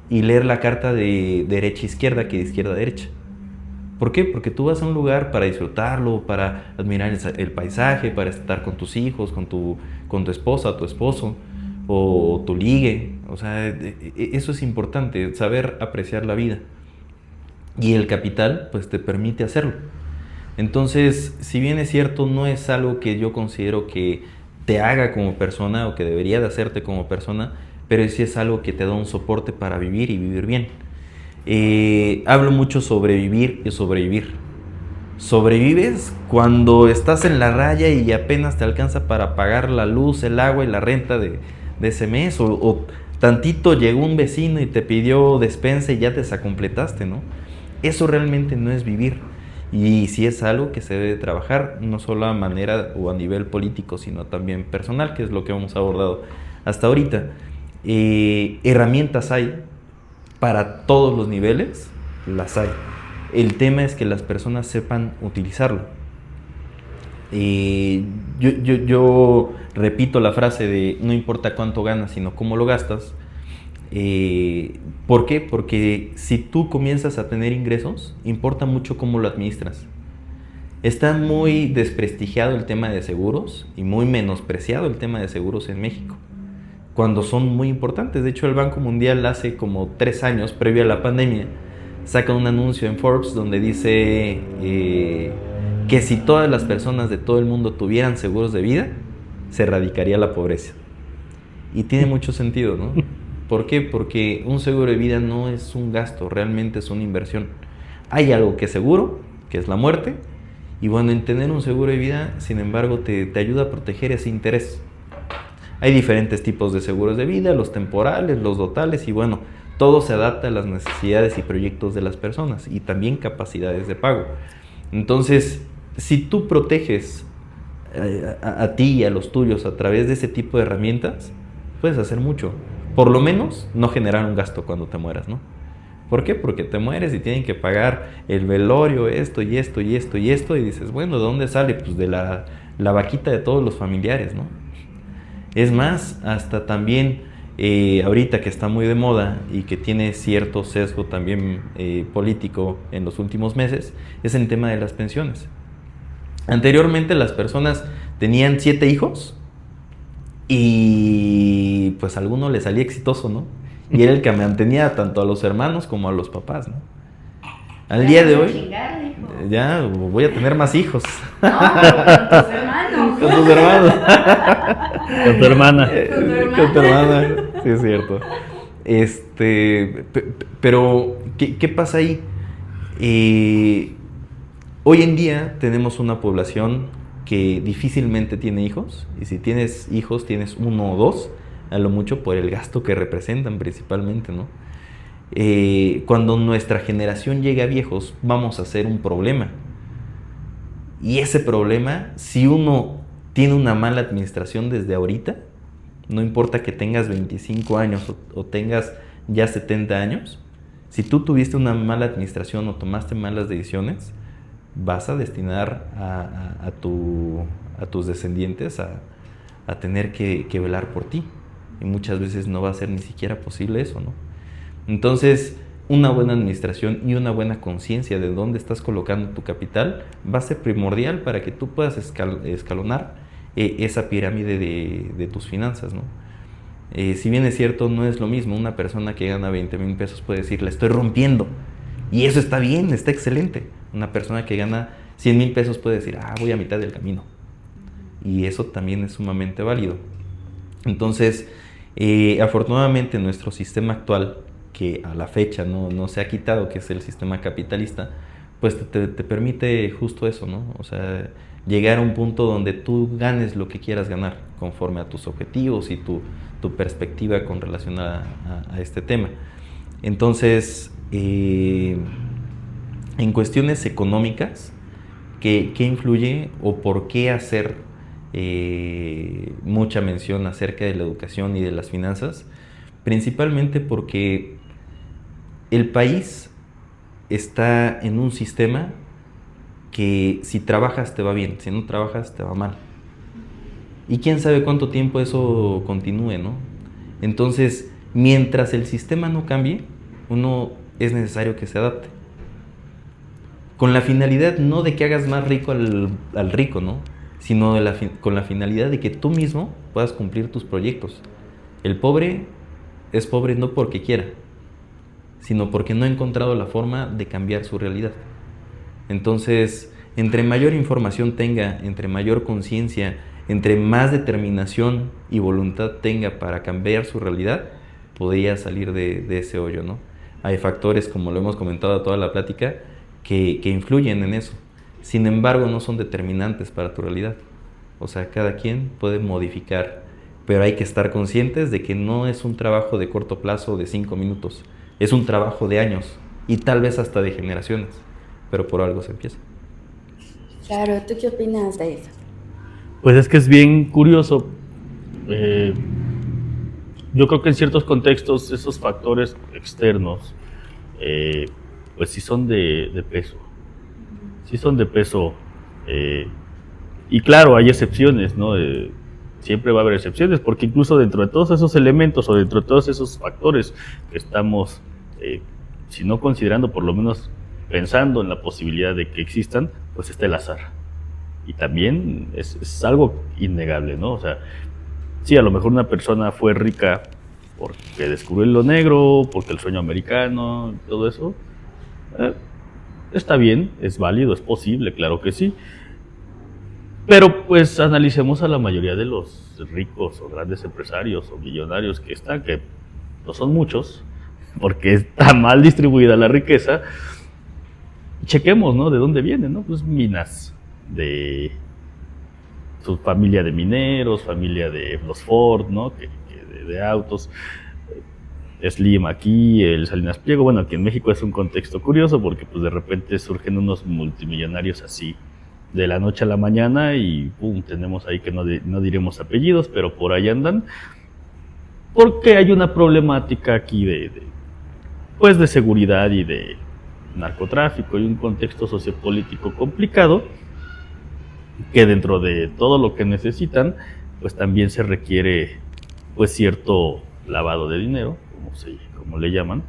y leer la carta de derecha a izquierda que de izquierda a derecha. ¿Por qué? Porque tú vas a un lugar para disfrutarlo, para admirar el paisaje, para estar con tus hijos, con tu esposa, tu esposo, o tu ligue. O sea, eso es importante, saber apreciar la vida. Y el capital, pues te permite hacerlo. Entonces, si bien es cierto, no es algo que yo considero que te haga como persona o que debería de hacerte como persona, pero sí es algo que te da un soporte para vivir y vivir bien. Hablo mucho sobre vivir y sobrevivir. Sobrevives cuando estás en la raya y apenas te alcanza para pagar la luz, el agua y la renta de ese mes, o tantito llegó un vecino y te pidió despensa y ya te desacompletaste, ¿no? Eso realmente no es vivir. Y sí es algo que se debe trabajar, no solo a manera o a nivel político, sino también personal, que es lo que hemos abordado hasta ahorita. Herramientas hay para todos los niveles, las hay. El tema es que las personas sepan utilizarlo. Yo repito la frase de no importa cuánto ganas, sino cómo lo gastas, ¿Por qué? Porque si tú comienzas a tener ingresos, importa mucho cómo lo administras. Está muy desprestigiado el tema de seguros y muy menospreciado el tema de seguros en México, cuando son muy importantes. De hecho, el Banco Mundial hace como 3 años, previo a la pandemia, saca un anuncio en Forbes donde dice que si todas las personas de todo el mundo tuvieran seguros de vida, se erradicaría la pobreza. Y tiene mucho sentido, ¿no? ¿Por qué? Porque un seguro de vida no es un gasto, realmente es una inversión. Hay algo que es seguro, que es la muerte, y bueno, en tener un seguro de vida, sin embargo, te ayuda a proteger ese interés. Hay diferentes tipos de seguros de vida, los temporales, los totales, y bueno, todo se adapta a las necesidades y proyectos de las personas, y también capacidades de pago. Entonces, si tú proteges a ti y a los tuyos a través de ese tipo de herramientas, puedes hacer mucho. Por lo menos, no generar un gasto cuando te mueras, ¿no? ¿Por qué? Porque te mueres y tienen que pagar el velorio, esto y esto y esto y esto, y dices, bueno, ¿de dónde sale? Pues de la vaquita de todos los familiares, ¿no? Es más, hasta también ahorita que está muy de moda y que tiene cierto sesgo también político en los últimos meses, es el tema de las pensiones. Anteriormente las personas tenían 7 hijos y pues a alguno le salía exitoso, ¿no? Y era el que mantenía tanto a los hermanos como a los papás, ¿no? Al día de hoy, ya voy a tener más hijos. No, con tus hermanos. Con tus hermanos. Con tu hermana. Con tu hermana, sí es cierto. Pero, ¿qué pasa ahí? Hoy en día tenemos una población que difícilmente tiene hijos, y si tienes hijos tienes 1 o 2, a lo mucho por el gasto que representan principalmente, ¿no? Cuando nuestra generación llegue a viejos, vamos a ser un problema. Y ese problema, si uno tiene una mala administración desde ahorita, no importa que tengas 25 años o tengas ya 70 años, si tú tuviste una mala administración o tomaste malas decisiones, vas a destinar a tus descendientes a tener que velar por ti. Y muchas veces no va a ser ni siquiera posible eso, ¿no? Entonces, una buena administración y una buena conciencia de dónde estás colocando tu capital va a ser primordial para que tú puedas escalonar esa pirámide de tus finanzas, ¿no? Si bien es cierto, no es lo mismo. Una persona que gana 20,000 pesos puede decir, la estoy rompiendo. Y eso está bien, está excelente. Una persona que gana 100,000 pesos puede decir, voy a mitad del camino. Y eso también es sumamente válido. Entonces, afortunadamente nuestro sistema actual, que a la fecha no se ha quitado, que es el sistema capitalista, pues te permite justo eso, ¿no? O sea, llegar a un punto donde tú ganes lo que quieras ganar, conforme a tus objetivos y tu perspectiva con relación a este tema. Entonces, en cuestiones económicas, ¿qué influye o por qué hacer mucha mención acerca de la educación y de las finanzas? Principalmente porque el país está en un sistema que si trabajas te va bien, si no trabajas te va mal. Y quién sabe cuánto tiempo eso continúe, ¿no? Entonces, mientras el sistema no cambie, es necesario que se adapte. Con la finalidad no de que hagas más rico al rico, ¿no? Sino con la finalidad de que tú mismo puedas cumplir tus proyectos. El pobre es pobre no porque quiera, sino porque no ha encontrado la forma de cambiar su realidad. Entonces, entre mayor información tenga, entre mayor conciencia, entre más determinación y voluntad tenga para cambiar su realidad, podría salir de ese hoyo, ¿no? Hay factores, como lo hemos comentado toda la plática, que influyen en eso. Sin embargo, no son determinantes para tu realidad. O sea, cada quien puede modificar, pero hay que estar conscientes de que no es un trabajo de corto plazo de 5 minutos, es un trabajo de años y tal vez hasta de generaciones, pero por algo se empieza. Claro, ¿tú qué opinas de eso? Pues es que es bien curioso. Yo creo que en ciertos contextos esos factores externos, pues sí son de peso. Sí son de peso. Y claro, hay excepciones, ¿no? siempre va a haber excepciones, porque incluso dentro de todos esos elementos o dentro de todos esos factores que estamos, si no considerando, por lo menos pensando en la posibilidad de que existan, pues está el azar. Y también es algo innegable, ¿no? O sea, sí, a lo mejor una persona fue rica porque descubrió lo negro, porque el sueño americano, todo eso, está bien, es válido, es posible, claro que sí. Pero pues analicemos a la mayoría de los ricos o grandes empresarios o millonarios que están, que no son muchos, porque está mal distribuida la riqueza. Chequemos, ¿no? ¿De dónde vienen, no? Pues minas, de su familia de mineros, familia de los Ford, ¿no? De autos. Slim aquí, el Salinas Pliego. Bueno, aquí en México es un contexto curioso porque pues de repente surgen unos multimillonarios así de la noche a la mañana y pum, tenemos ahí que no diremos apellidos, pero por ahí andan, porque hay una problemática aquí pues de seguridad y de narcotráfico y un contexto sociopolítico complicado, que dentro de todo lo que necesitan, pues también se requiere pues cierto lavado de dinero, como le llaman,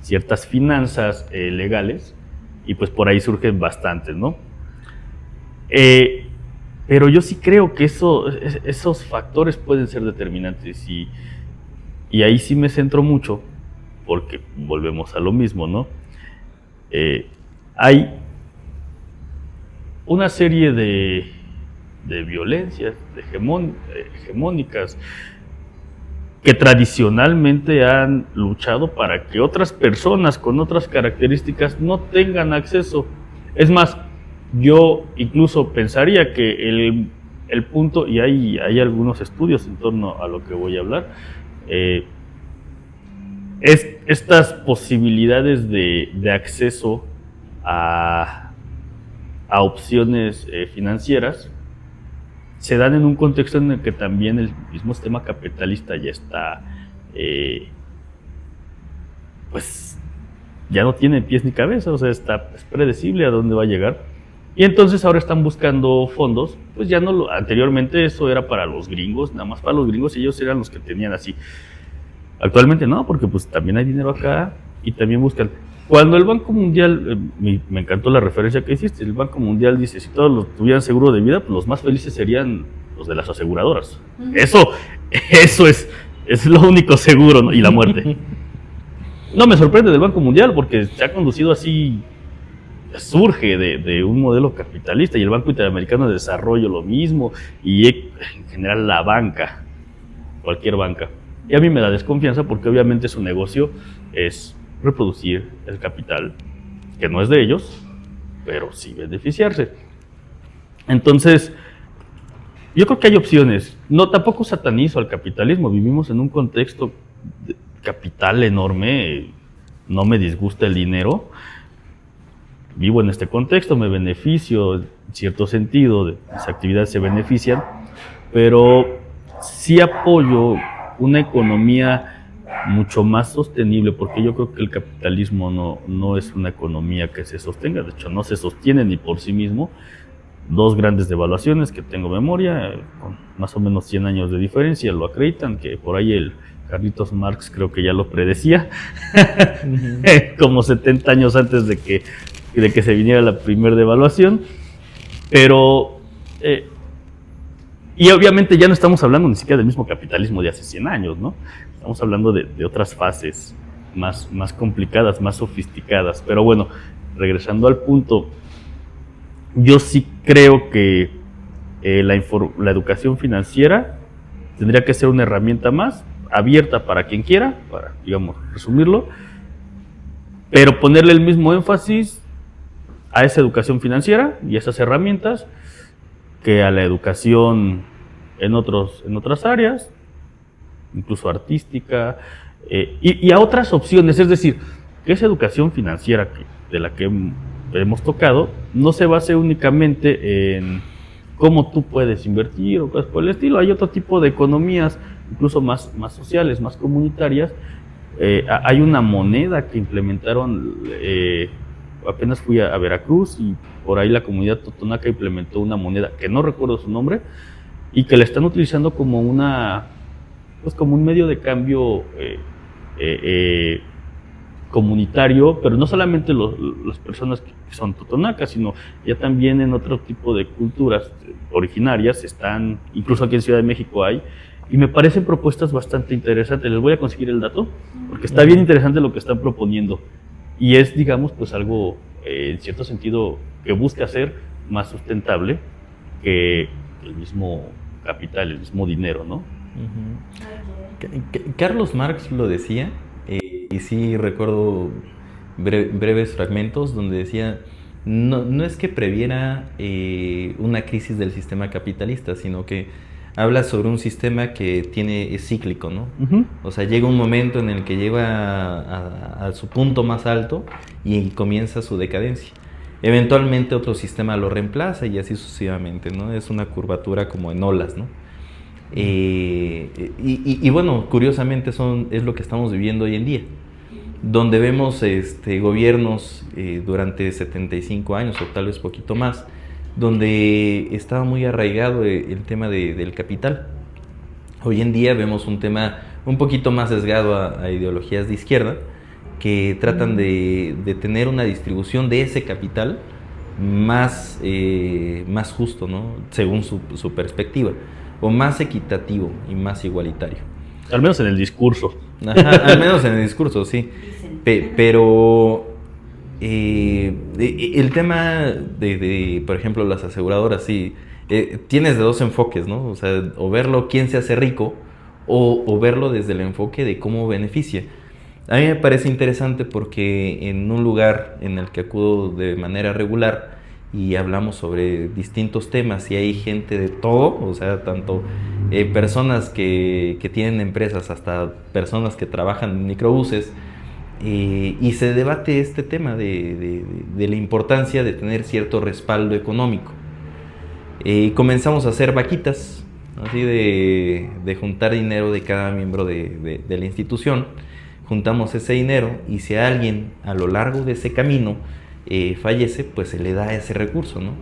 ciertas finanzas legales, y pues por ahí surgen bastantes, ¿no? Pero yo sí creo que esos factores pueden ser determinantes y ahí sí me centro mucho, porque volvemos a lo mismo, ¿no? Hay una serie de violencias hegemónicas que tradicionalmente han luchado para que otras personas con otras características no tengan acceso. Es más, yo incluso pensaría que el punto, y hay algunos estudios en torno a lo que voy a hablar, es estas posibilidades de acceso a opciones financieras se dan en un contexto en el que también el mismo sistema capitalista ya está, pues ya no tiene pies ni cabeza, o sea, es predecible a dónde va a llegar. Y entonces ahora están buscando fondos, pues ya no anteriormente eso era para los gringos, nada más para los gringos, y ellos eran los que tenían así. Actualmente no, porque pues también hay dinero acá y también buscan. Cuando el Banco Mundial, me encantó la referencia que hiciste, el Banco Mundial dice, si todos los tuvieran seguro de vida, pues los más felices serían los de las aseguradoras. Uh-huh. Eso es lo único seguro, ¿no? Y la muerte. No me sorprende del Banco Mundial porque se ha conducido así, surge de un modelo capitalista, y el Banco Interamericano de Desarrollo lo mismo, y en general la banca, cualquier banca. Y a mí me da desconfianza porque obviamente su negocio es reproducir el capital, que no es de ellos, pero sí beneficiarse. Entonces, yo creo que hay opciones. No, tampoco satanizo al capitalismo, vivimos en un contexto de capital enorme, no me disgusta el dinero, vivo en este contexto, me beneficio en cierto sentido, mis actividades se benefician, pero sí apoyo una economía mucho más sostenible, porque yo creo que el capitalismo no es una economía que se sostenga, de hecho no se sostiene ni por sí mismo. Dos grandes devaluaciones que tengo memoria, con más o menos 100 años de diferencia, lo acreditan, que por ahí el Carlitos Marx creo que ya lo predecía, como 70 años antes de que se viniera la primera devaluación, pero y obviamente ya no estamos hablando ni siquiera del mismo capitalismo de hace 100 años, ¿no? Estamos hablando de otras fases más complicadas, más sofisticadas. Pero bueno, regresando al punto, yo sí creo que la educación financiera tendría que ser una herramienta más abierta para quien quiera, para, digamos, resumirlo, pero ponerle el mismo énfasis a esa educación financiera y esas herramientas que a la educación en otras áreas, incluso artística, y a otras opciones. Es decir, que esa educación financiera de la que hemos tocado no se base únicamente en cómo tú puedes invertir o cosas por el estilo. Hay otro tipo de economías, incluso más sociales, más comunitarias. Hay una moneda que implementaron, apenas fui a Veracruz y por ahí la comunidad totonaca implementó una moneda que no recuerdo su nombre, y que la están utilizando como como un medio de cambio comunitario, pero no solamente las personas que son totonacas, sino ya también en otro tipo de culturas originarias están, incluso aquí en Ciudad de México hay, y me parecen propuestas bastante interesantes. Les voy a conseguir el dato, porque está bien interesante lo que están proponiendo, y es, digamos, pues algo, en cierto sentido, que busca ser más sustentable que el mismo capital, el mismo dinero, ¿no? Carlos Marx lo decía, y sí recuerdo breves fragmentos donde decía, no es que previera una crisis del sistema capitalista, sino que habla sobre un sistema que es cíclico, ¿no? O sea, llega un momento en el que llega a su punto más alto y comienza su decadencia. Eventualmente otro sistema lo reemplaza y así sucesivamente, ¿no? Es una curvatura como en olas, ¿no? Y bueno, curiosamente es lo que estamos viviendo hoy en día, donde vemos gobiernos durante 75 años o tal vez poquito más, donde estaba muy arraigado el tema del capital. Hoy en día vemos un tema un poquito más sesgado a ideologías de izquierda que tratan de tener una distribución de ese capital más justo, ¿no? Según su perspectiva, o más equitativo y más igualitario. Al menos en el discurso. Ajá, al menos en el discurso, sí. Pero el tema por ejemplo, las aseguradoras, sí, tienes de dos enfoques, ¿no? O sea, o verlo quién se hace rico, o verlo desde el enfoque de cómo beneficia. A mí me parece interesante porque en un lugar en el que acudo de manera regular y hablamos sobre distintos temas y hay gente de todo, o sea, tanto personas que tienen empresas hasta personas que trabajan en microbuses, y se debate este tema de la importancia de tener cierto respaldo económico. Comenzamos a hacer vaquitas, así de juntar dinero de cada miembro de la institución. Juntamos ese dinero y si alguien a lo largo de ese camino fallece, pues se le da ese recurso, ¿no?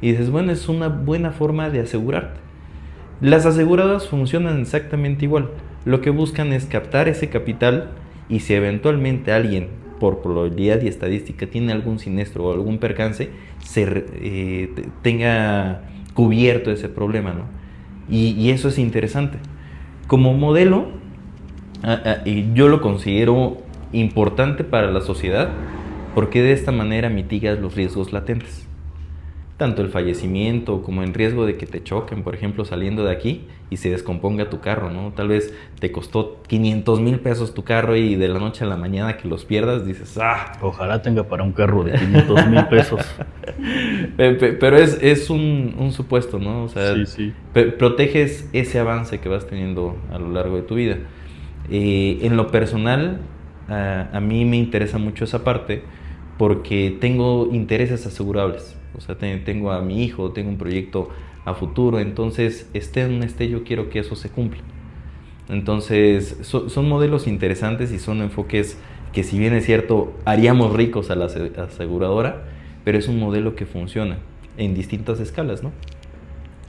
Y dices, bueno, es una buena forma de asegurarte. Las aseguradoras funcionan exactamente igual. Lo que buscan es captar ese capital y si eventualmente alguien, por probabilidad y estadística, tiene algún siniestro o algún percance, tenga cubierto ese problema, ¿no? Y eso es interesante. Como modelo, yo lo considero importante para la sociedad porque de esta manera mitigas los riesgos latentes, tanto el fallecimiento como el riesgo de que te choquen, por ejemplo, saliendo de aquí y se descomponga tu carro, ¿no? Tal vez te costó 500,000 pesos tu carro y de la noche a la mañana que los pierdas dices, ¡ah! Ojalá tenga para un carro de 500,000 pesos. Pero es un supuesto, ¿no? O sea, sí. Proteges ese avance que vas teniendo a lo largo de tu vida. En lo personal, a mí me interesa mucho esa parte porque tengo intereses asegurables. O sea, tengo a mi hijo, tengo un proyecto a futuro, entonces yo quiero que eso se cumpla. Entonces, son modelos interesantes y son enfoques que, si bien es cierto, haríamos ricos a la aseguradora, pero es un modelo que funciona en distintas escalas, ¿no?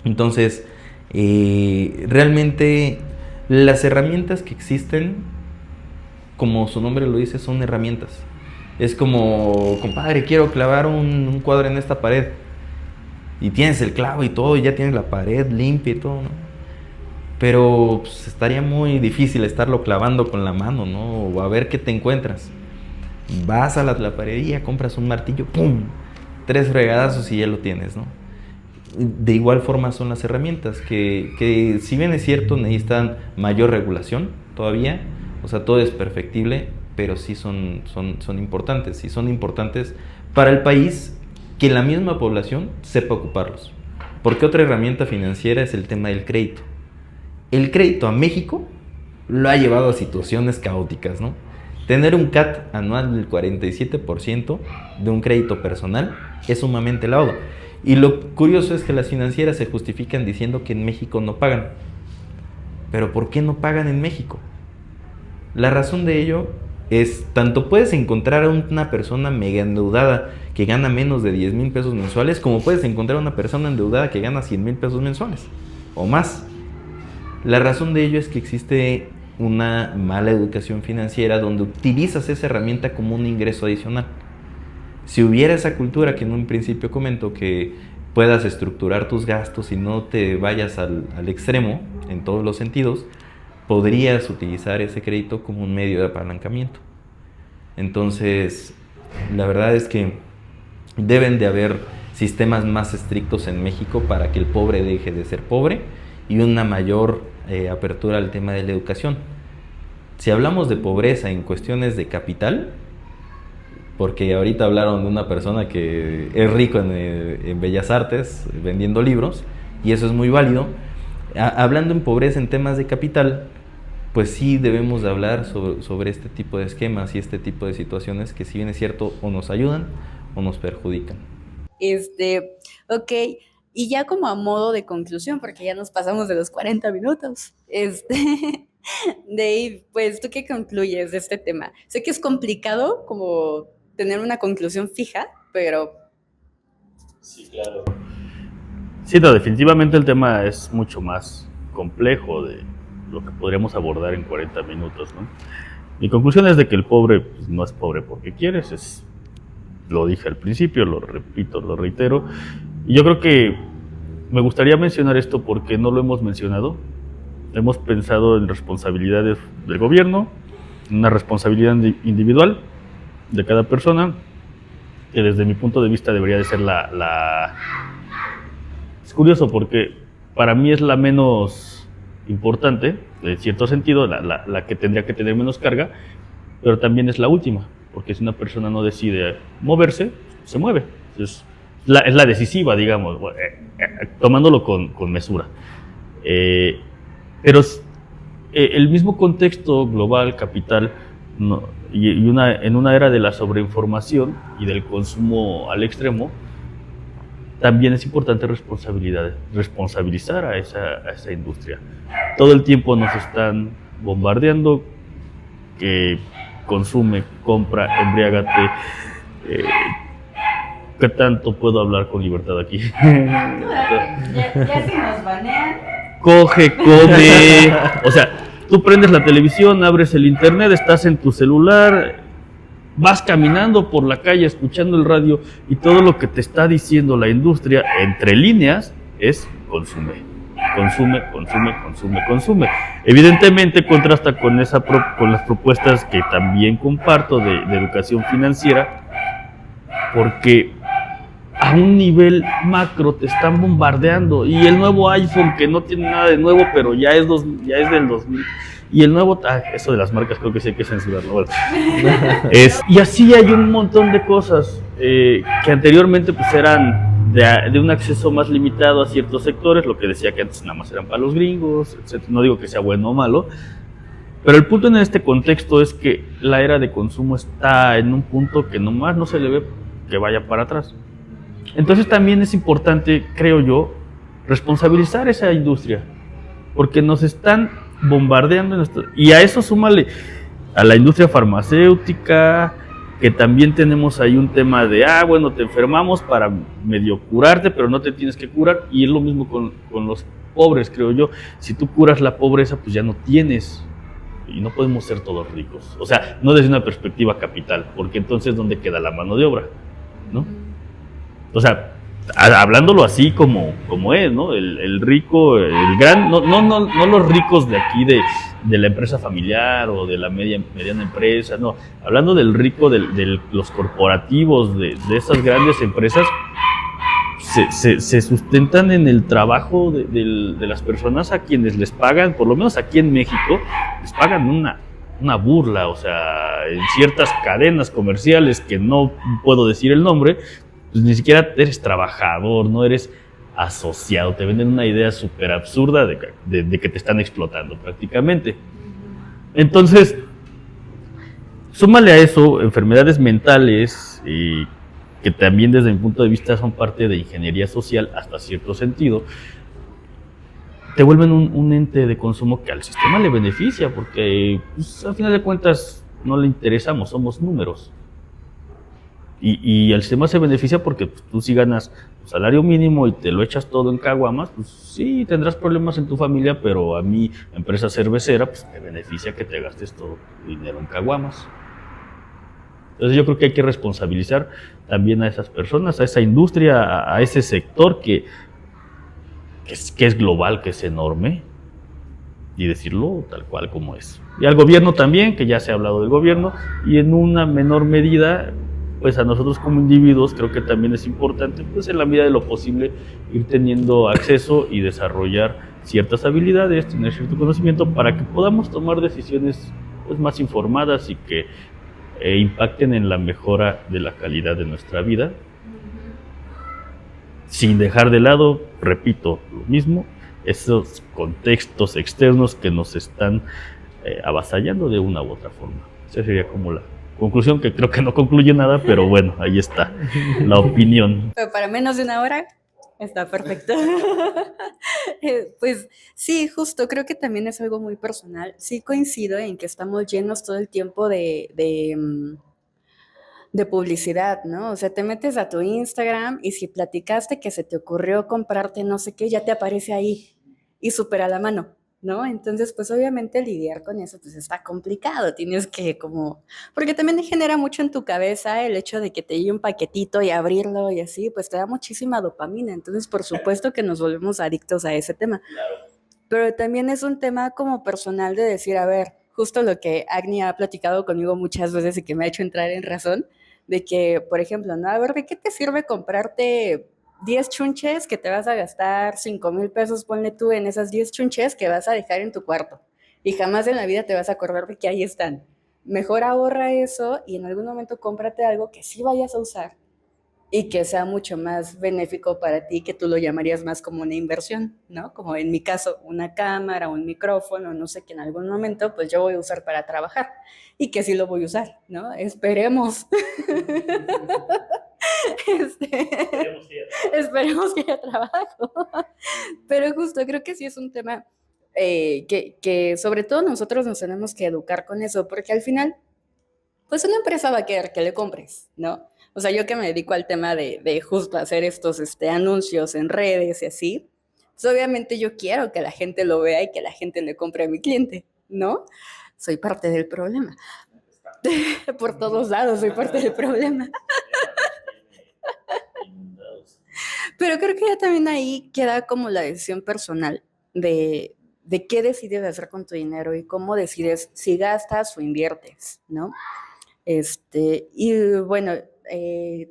Entonces, realmente las herramientas que existen, como su nombre lo dice, son herramientas. Es como, compadre, quiero clavar un cuadro en esta pared. Y tienes el clavo y todo, y ya tienes la pared limpia y todo, ¿no? Pero pues, estaría muy difícil estarlo clavando con la mano, ¿no? O a ver qué te encuentras. Vas a la claparería, compras un martillo, ¡pum! 3 fregadazos y ya lo tienes, ¿no? De igual forma son las herramientas, que si bien es cierto, necesitan mayor regulación todavía. O sea, todo es perfectible, pero sí son importantes. Y son importantes para el país que la misma población sepa ocuparlos. Porque otra herramienta financiera es el tema del crédito. El crédito a México lo ha llevado a situaciones caóticas, ¿no? Tener un CAT anual del 47% de un crédito personal es sumamente elevado. Y lo curioso es que las financieras se justifican diciendo que en México no pagan. Pero ¿por qué no pagan en México? La razón de ello es, tanto puedes encontrar a una persona mega endeudada que gana menos de 10,000 pesos mensuales, como puedes encontrar a una persona endeudada que gana 100,000 pesos mensuales. o más. La razón de ello es que existe una mala educación financiera donde utilizas esa herramienta como un ingreso adicional. Si hubiera esa cultura que en un principio comento, que puedas estructurar tus gastos y no te vayas al extremo en todos los sentidos, podrías utilizar ese crédito como un medio de apalancamiento. Entonces, la verdad es que deben de haber sistemas más estrictos en México para que el pobre deje de ser pobre y una mayor apertura al tema de la educación. Si hablamos de pobreza en cuestiones de capital, porque ahorita hablaron de una persona que es rico en Bellas Artes vendiendo libros, y eso es muy válido. Hablando en pobreza en temas de capital, pues sí debemos de hablar sobre este tipo de esquemas y este tipo de situaciones que, si bien es cierto, o nos ayudan o nos perjudican. Ok, y ya como a modo de conclusión, porque ya nos pasamos de los 40 minutos, Dave, pues, ¿tú qué concluyes de este tema? Sé que es complicado como tener una conclusión fija, pero... Sí, claro. Sí, no, definitivamente el tema es mucho más complejo de lo que podríamos abordar en 40 minutos, ¿no? Mi conclusión es de que el pobre pues, no es pobre porque quieres, lo dije al principio, lo repito, lo reitero, y yo creo que me gustaría mencionar esto porque no lo hemos mencionado. Hemos pensado en responsabilidades del gobierno, una responsabilidad individual de cada persona, que desde mi punto de vista debería de ser Es curioso porque para mí es la menos importante, en cierto sentido, la que tendría que tener menos carga, pero también es la última, porque si una persona no decide moverse, se mueve. Es la decisiva, digamos, tomándolo con mesura. Pero el mismo contexto global, capital, en una era de la sobreinformación y del consumo al extremo, también es importante responsabilizar a esa industria. Todo el tiempo nos están bombardeando que consume, compra, embriágate. ¿Qué tanto puedo hablar con libertad aquí? Ya si nos banean. Coge, come. O sea, tú prendes la televisión, abres el internet, estás en tu celular, vas caminando por la calle escuchando el radio y todo lo que te está diciendo la industria, entre líneas, es consume. Consume, consume, consume, consume. Evidentemente contrasta con las propuestas que también comparto de educación financiera, porque a un nivel macro te están bombardeando, y el nuevo iPhone, que no tiene nada de nuevo, pero ya es del 2000, y el nuevo, eso de las marcas creo que sí hay que censurarlo. Bueno. Y así hay un montón de cosas que anteriormente pues eran de un acceso más limitado a ciertos sectores, lo que decía que antes nada más eran para los gringos, etc. No digo que sea bueno o malo, pero el punto en este contexto es que la era de consumo está en un punto que nomás no se le ve que vaya para atrás. Entonces también es importante, creo yo, responsabilizar esa industria, porque nos están bombardeando y a eso súmale a la industria farmacéutica, que también tenemos ahí un tema de, bueno, te enfermamos para medio curarte, pero no te tienes que curar, y es lo mismo con los pobres, creo yo. Si tú curas la pobreza, pues ya no tienes, y no podemos ser todos ricos, o sea, no desde una perspectiva capital, porque entonces ¿dónde queda la mano de obra? ¿No? O sea, hablándolo así como es, ¿no? El rico, el gran, no los ricos de aquí de la empresa familiar o de la mediana empresa, no, hablando del rico de los corporativos, de esas grandes empresas, se sustentan en el trabajo de las personas a quienes les pagan, por lo menos aquí en México, les pagan una burla. O sea, en ciertas cadenas comerciales que no puedo decir el nombre, pues ni siquiera eres trabajador, no eres asociado, te venden una idea súper absurda de que te están explotando prácticamente. Entonces, súmale a eso enfermedades mentales, y que también desde mi punto de vista son parte de ingeniería social hasta cierto sentido, te vuelven un ente de consumo que al sistema le beneficia, porque pues, al final de cuentas no le interesamos, somos números. Y el sistema se beneficia porque pues, tú si ganas salario mínimo y te lo echas todo en caguamas, pues sí, tendrás problemas en tu familia, pero a mí, empresa cervecera, pues me beneficia que te gastes todo tu dinero en caguamas. Entonces yo creo que hay que responsabilizar también a esas personas, a esa industria, a ese sector que es global, que es enorme, y decirlo tal cual como es. Y al gobierno también, que ya se ha hablado del gobierno, y en una menor medida, pues a nosotros como individuos creo que también es importante, pues en la medida de lo posible, ir teniendo acceso y desarrollar ciertas habilidades, tener cierto conocimiento para que podamos tomar decisiones pues, más informadas y que impacten en la mejora de la calidad de nuestra vida, sin dejar de lado, repito, lo mismo, esos contextos externos que nos están avasallando de una u otra forma. Esa sería como la conclusión, que creo que no concluye nada, pero bueno, ahí está la opinión. Pero para menos de una hora está perfecto. Pues sí, justo, creo que también es algo muy personal. Sí coincido en que estamos llenos todo el tiempo de publicidad, ¿no? O sea, te metes a tu Instagram y si platicaste que se te ocurrió comprarte no sé qué, ya te aparece ahí y súper a la mano, ¿no? Entonces, pues obviamente lidiar con eso pues está complicado, tienes que como, porque también genera mucho en tu cabeza el hecho de que te llegue un paquetito y abrirlo y así, pues te da muchísima dopamina, entonces por supuesto que nos volvemos adictos a ese tema. Pero también es un tema como personal de decir, a ver, justo lo que Agni ha platicado conmigo muchas veces y que me ha hecho entrar en razón, de que, por ejemplo, ¿no? A ver, ¿de qué te sirve comprarte 10 chunches que te vas a gastar 5,000 pesos, ponle tú, en esas 10 chunches que vas a dejar en tu cuarto? Y jamás en la vida te vas a acordar de que ahí están. Mejor ahorra eso y en algún momento cómprate algo que sí vayas a usar y que sea mucho más benéfico para ti, que tú lo llamarías más como una inversión, ¿no? Como en mi caso, una cámara, un micrófono, no sé, que en algún momento pues yo voy a usar para trabajar y que sí lo voy a usar, ¿no? Esperemos. Esperemos que haya trabajo. Pero justo creo que sí es un tema que sobre todo nosotros nos tenemos que educar con eso, porque al final, pues una empresa va a querer que le compres, ¿no? O sea, yo que me dedico al tema de justo hacer estos anuncios en redes y así, pues obviamente yo quiero que la gente lo vea y que la gente le compre a mi cliente, ¿no? Soy parte del problema. Por todos lados soy parte del problema. Pero creo que ya también ahí queda como la decisión personal de qué decides hacer con tu dinero y cómo decides si gastas o inviertes, ¿no? Y bueno,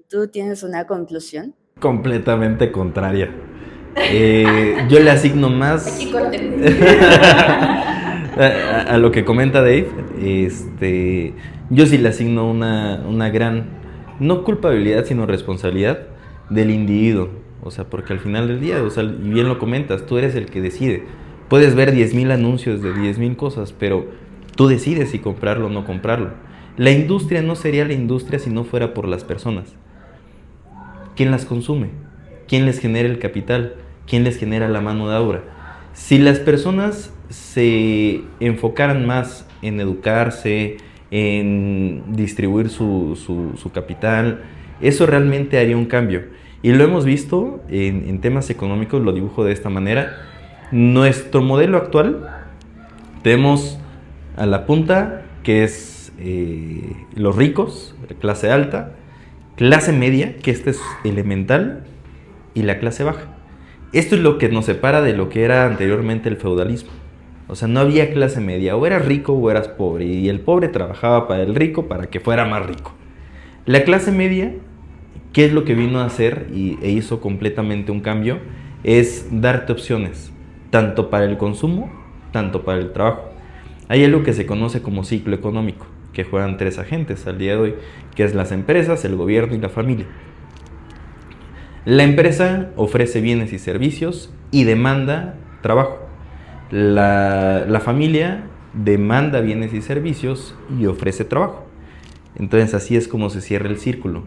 ¿tú tienes una conclusión? Completamente contraria. Yo le asigno más Aquí corte. a lo que comenta Dave. Yo sí le asigno una gran, no culpabilidad, sino responsabilidad del individuo. O sea, porque al final del día, o sea, y bien lo comentas, tú eres el que decide. Puedes ver 10,000 anuncios de 10,000 cosas, pero tú decides si comprarlo o no comprarlo. La industria no sería la industria si no fuera por las personas. ¿Quién las consume? ¿Quién les genera el capital? ¿Quién les genera la mano de obra? Si las personas se enfocaran más en educarse, en distribuir su capital, eso realmente haría un cambio. Y lo hemos visto en temas económicos, lo dibujo de esta manera. Nuestro modelo actual, tenemos a la punta, que es los ricos, clase alta, clase media, que este es elemental, y la clase baja. Esto es lo que nos separa de lo que era anteriormente el feudalismo. O sea, no había clase media, o eras rico o eras pobre, y el pobre trabajaba para el rico para que fuera más rico. La clase media, ¿qué es lo que vino a hacer e hizo completamente un cambio? Es darte opciones, tanto para el consumo, tanto para el trabajo. Hay algo que se conoce como ciclo económico, que juegan 3 agentes al día de hoy, que es las empresas, el gobierno y la familia. La empresa ofrece bienes y servicios y demanda trabajo. La familia demanda bienes y servicios y ofrece trabajo. Entonces así es como se cierra el círculo.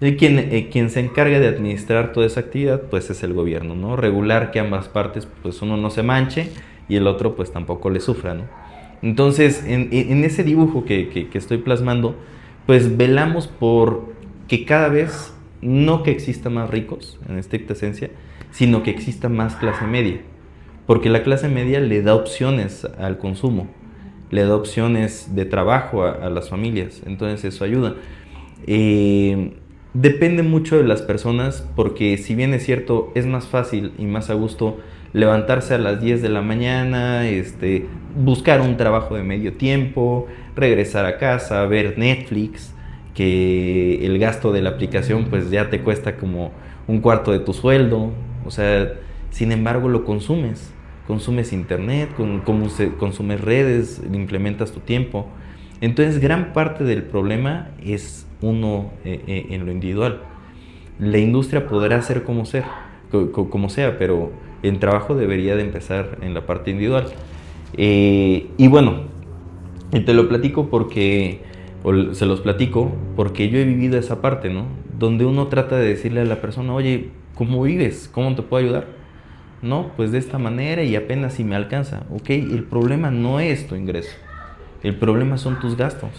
Y quien se encarga de administrar toda esa actividad pues es el gobierno, ¿no? Regular que ambas partes, pues uno no se manche y el otro pues tampoco le sufra, ¿no? Entonces en ese dibujo que estoy plasmando, pues velamos por que cada vez, no que exista más ricos en estricta esencia, sino que exista más clase media, porque la clase media le da opciones al consumo, le da opciones de trabajo a las familias, entonces eso ayuda. Depende mucho de las personas, porque si bien es cierto, es más fácil y más a gusto levantarse a las 10 de la mañana, buscar un trabajo de medio tiempo, regresar a casa, ver Netflix, que el gasto de la aplicación pues ya te cuesta como un cuarto de tu sueldo, o sea, sin embargo lo consumes internet, consumes redes, implementas tu tiempo. Entonces gran parte del problema es uno en lo individual. La industria podrá ser como sea, pero el trabajo debería de empezar en la parte individual. Y bueno, te lo platico se los platico porque yo he vivido esa parte, ¿no? Donde uno trata de decirle a la persona, oye, ¿cómo vives? ¿Cómo te puedo ayudar? No, pues de esta manera y apenas si me alcanza. Ok, el problema no es tu ingreso, el problema son tus gastos.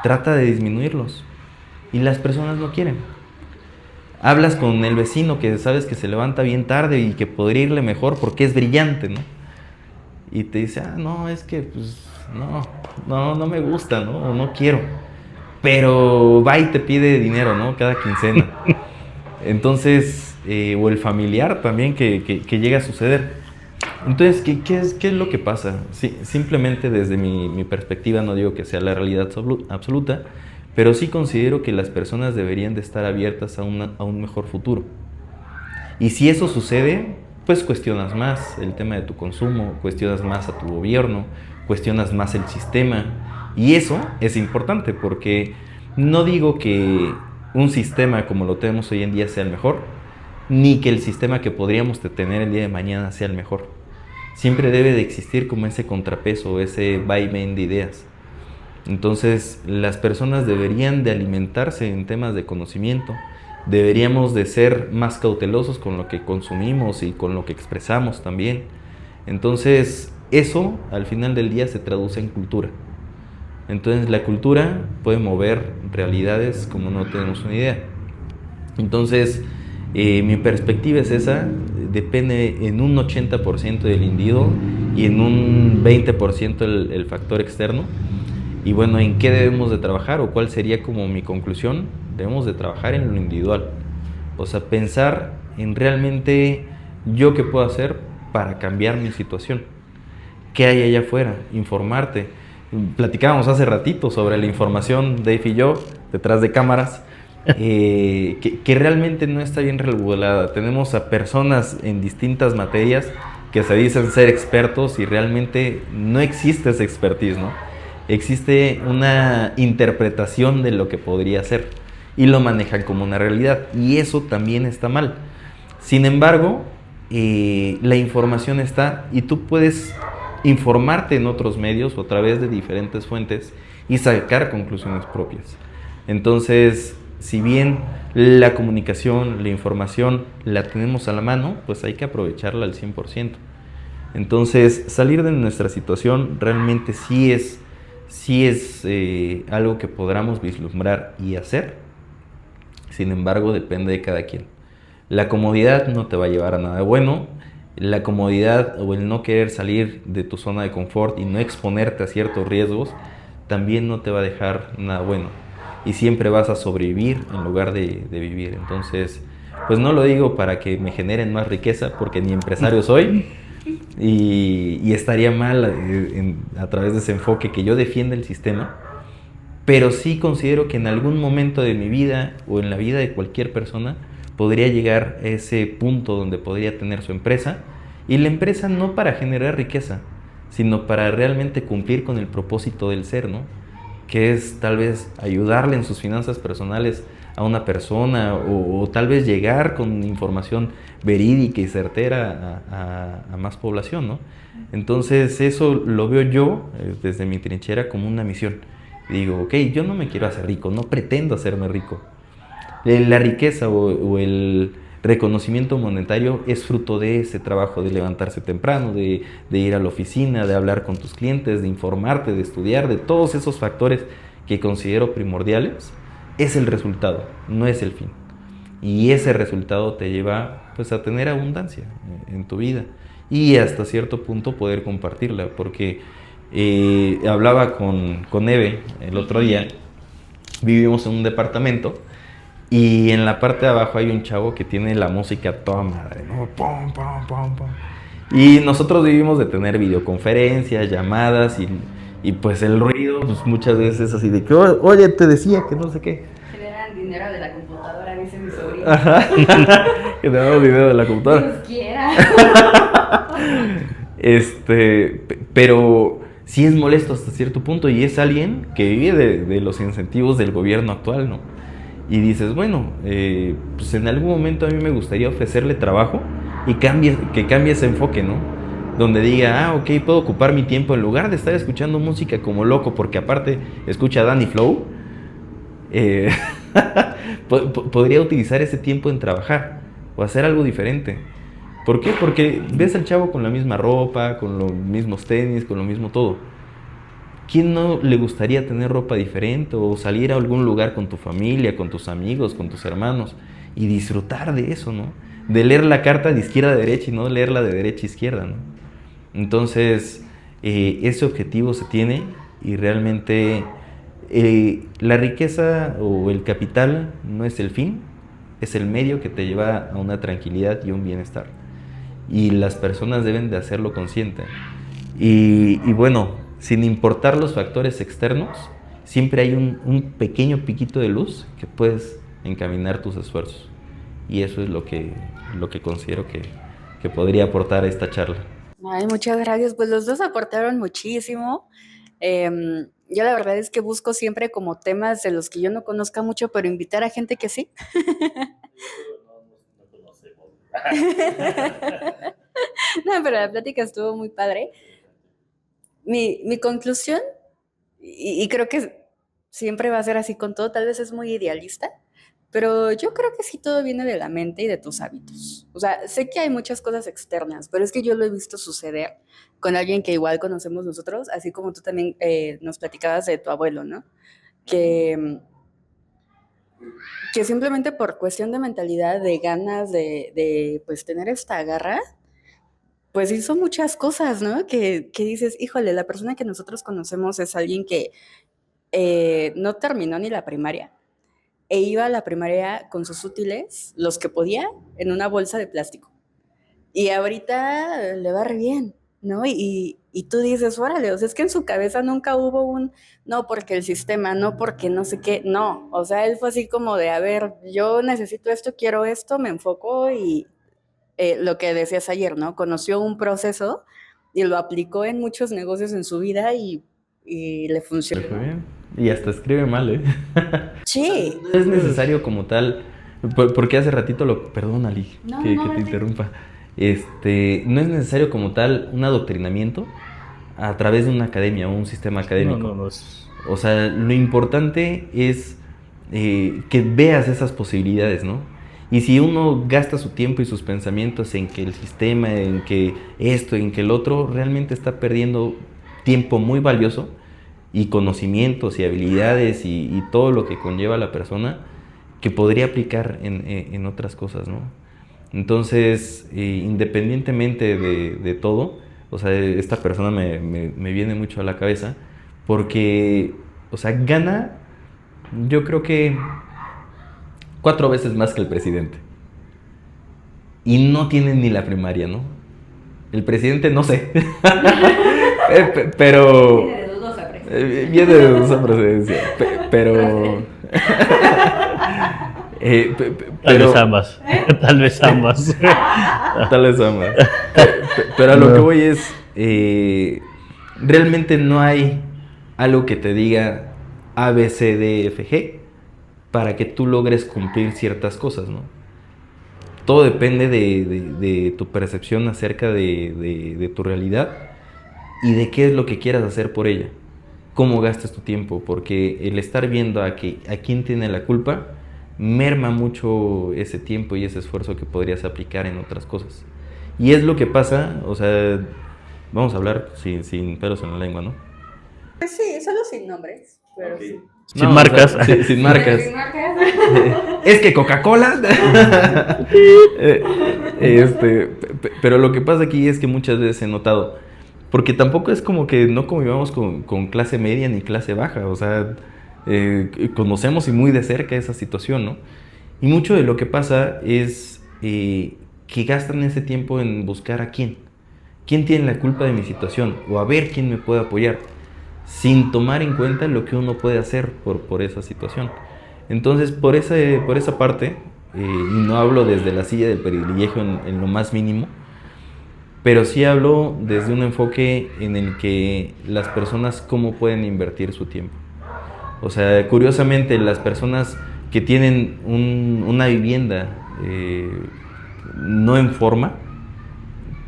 Trata de disminuirlos y las personas no quieren. Hablas con el vecino que sabes que se levanta bien tarde y que podría irle mejor porque es brillante, ¿no? Y te dice, no, es que pues no me gusta, ¿no? O no quiero. Pero va y te pide dinero, ¿no? Cada quincena. Entonces, o el familiar también que llega a suceder. Entonces, ¿qué es lo que pasa? Sí, simplemente desde mi perspectiva, no digo que sea la realidad absoluta, pero sí considero que las personas deberían de estar abiertas a un mejor futuro. Y si eso sucede, pues cuestionas más el tema de tu consumo, cuestionas más a tu gobierno, cuestionas más el sistema. Y eso es importante porque no digo que un sistema como lo tenemos hoy en día sea el mejor, ni que el sistema que podríamos tener el día de mañana sea el mejor. Siempre debe de existir como ese contrapeso, ese vaivén de ideas. Entonces, las personas deberían de alimentarse en temas de conocimiento, deberíamos de ser más cautelosos con lo que consumimos y con lo que expresamos también. Entonces, eso al final del día se traduce en cultura. Entonces, la cultura puede mover realidades como no tenemos una idea. Entonces, mi perspectiva es esa, depende en un 80% del individuo y en un 20% el factor externo. Y bueno, ¿en qué debemos de trabajar o cuál sería como mi conclusión? Debemos de trabajar en lo individual. O sea, pensar en realmente yo qué puedo hacer para cambiar mi situación. ¿Qué hay allá afuera? Informarte. Platicábamos hace ratito sobre la información, Dave y yo, detrás de cámaras, que realmente no está bien regulada. Tenemos a personas en distintas materias que se dicen ser expertos y realmente no existe esa expertise, ¿no? Existe una interpretación de lo que podría ser y lo manejan como una realidad y eso también está mal. Sin embargo, la información está y tú puedes informarte en otros medios o a través de diferentes fuentes y sacar conclusiones propias. Entonces, si bien la comunicación, la información la tenemos a la mano, pues hay que aprovecharla al 100%. Entonces, salir de nuestra situación realmente sí es algo que podamos vislumbrar y hacer. Sin embargo, depende de cada quien. La comodidad no te va a llevar a nada bueno. La comodidad o el no querer salir de tu zona de confort y no exponerte a ciertos riesgos también no te va a dejar nada bueno. Y siempre vas a sobrevivir en lugar de vivir. Entonces, pues no lo digo para que me generen más riqueza, porque ni empresario soy. Y estaría mal a través de ese enfoque que yo defienda el sistema, pero sí considero que en algún momento de mi vida o en la vida de cualquier persona podría llegar a ese punto donde podría tener su empresa, y la empresa no para generar riqueza, sino para realmente cumplir con el propósito del ser, ¿no? Que es tal vez ayudarle en sus finanzas personales a una persona o tal vez llegar con información verídica y certera a más población, ¿no? Entonces eso lo veo yo desde mi trinchera como una misión. Digo, ok, yo no me quiero hacer rico, no pretendo hacerme rico. La riqueza o el reconocimiento monetario es fruto de ese trabajo de levantarse temprano, de ir a la oficina, de hablar con tus clientes, de informarte, de estudiar, de todos esos factores que considero primordiales es el resultado, no es el fin. Y ese resultado te lleva pues a tener abundancia en tu vida y hasta cierto punto poder compartirla, porque hablaba con Eve el otro día, vivimos en un departamento y en la parte de abajo hay un chavo que tiene la música a toda madre, ¿no? Pum, pum, pum, pum. Y nosotros vivimos de tener videoconferencias, llamadas y pues el ruido pues muchas veces así de que, oye, te decía que no sé qué. Generan dinero de la computadora, dice mi sobrino. Ajá. Generamos dinero de la computadora. Dios quiera. Pero sí es molesto hasta cierto punto y es alguien que vive de los incentivos del gobierno actual, ¿no? Y dices, bueno, pues en algún momento a mí me gustaría ofrecerle trabajo y que cambie ese enfoque, ¿no? Donde diga, ok, puedo ocupar mi tiempo en lugar de estar escuchando música como loco, porque aparte escucha Danny Flow, podría utilizar ese tiempo en trabajar o hacer algo diferente. ¿Por qué? Porque ves al chavo con la misma ropa, con los mismos tenis, con lo mismo todo. ¿Quién no le gustaría tener ropa diferente o salir a algún lugar con tu familia, con tus amigos, con tus hermanos y disfrutar de eso, ¿no? De leer la carta de izquierda a derecha y no leerla de derecha a izquierda, ¿no? Entonces, ese objetivo se tiene y realmente la riqueza o el capital no es el fin, es el medio que te lleva a una tranquilidad y un bienestar. Y las personas deben de hacerlo consciente. Y bueno, sin importar los factores externos, siempre hay un pequeño piquito de luz que puedes encaminar tus esfuerzos. Y eso es lo que considero que podría aportar esta charla. Ay, muchas gracias. Pues los dos aportaron muchísimo. Yo la verdad es que busco siempre como temas de los que yo no conozca mucho, pero invitar a gente que sí. No, pero la plática estuvo muy padre. Mi conclusión, y creo que siempre va a ser así con todo, tal vez es muy idealista, pero yo creo que sí todo viene de la mente y de tus hábitos. O sea, sé que hay muchas cosas externas, pero es que yo lo he visto suceder con alguien que igual conocemos nosotros, así como tú también nos platicabas de tu abuelo, ¿no? Que, que simplemente por cuestión de mentalidad, de ganas de pues tener esta garra, pues hizo muchas cosas, ¿no? Que dices, híjole, la persona que nosotros conocemos es alguien que no terminó ni la primaria e iba a la primaria con sus útiles, los que podía, en una bolsa de plástico. Y ahorita le va re bien, ¿no? Y tú dices, órale, o sea, es que en su cabeza nunca hubo no porque el sistema, no porque no sé qué, no. O sea, él fue así como de, a ver, yo necesito esto, quiero esto, me enfoco y lo que decías ayer, ¿no? Conoció un proceso y lo aplicó en muchos negocios en su vida y le funcionó. Fue bien. Y hasta escribe mal, ¿eh? Sí. No es necesario como tal, porque hace ratito perdón, Ali, No, que no, te no. interrumpa. No es necesario como tal un adoctrinamiento a través de una academia o un sistema académico. No. O sea, lo importante es que veas esas posibilidades, ¿no? Y si uno gasta su tiempo y sus pensamientos en que el sistema, en que esto, en que el otro, realmente está perdiendo tiempo muy valioso y conocimientos y habilidades y todo lo que conlleva la persona que podría aplicar en otras cosas, ¿no? Entonces, independientemente de todo, o sea, esta persona me viene mucho a la cabeza porque, o sea, gana, yo creo que 4 veces más que el presidente. Y no tiene ni la primaria, ¿no? El presidente no sé. Pero... Viene de dudosa presidencia. Viene de dudosa procedencia. Pero... Tal vez ambas. Tal vez ambas. Tal vez ambas. Pero a lo que voy es... realmente no hay algo que te diga A, B, C, D, F, G para que tú logres cumplir ciertas cosas, ¿no? Todo depende de tu percepción acerca de tu realidad y de qué es lo que quieras hacer por ella. Cómo gastas tu tiempo, porque el estar viendo a quién tiene la culpa merma mucho ese tiempo y ese esfuerzo que podrías aplicar en otras cosas. Y es lo que pasa, o sea, vamos a hablar sin pelos en la lengua, ¿no? Pues sí, solo sin nombres, pero Okay. sí. Sin No, marcas. O sea, sin marcas. Sin marcas. Es que Coca-Cola. Pero lo que pasa aquí es que muchas veces he notado, porque tampoco es como que no convivamos con clase media ni clase baja, o sea, conocemos y muy de cerca esa situación, ¿no? Y mucho de lo que pasa es que gastan ese tiempo en buscar a quién tiene la culpa de mi situación, o a ver quién me puede apoyar, sin tomar en cuenta lo que uno puede hacer por esa situación. Entonces, por esa parte, y no hablo desde la silla del privilegio en lo más mínimo, pero sí hablo desde un enfoque en el que las personas cómo pueden invertir su tiempo. O sea, curiosamente, las personas que tienen una vivienda no en forma,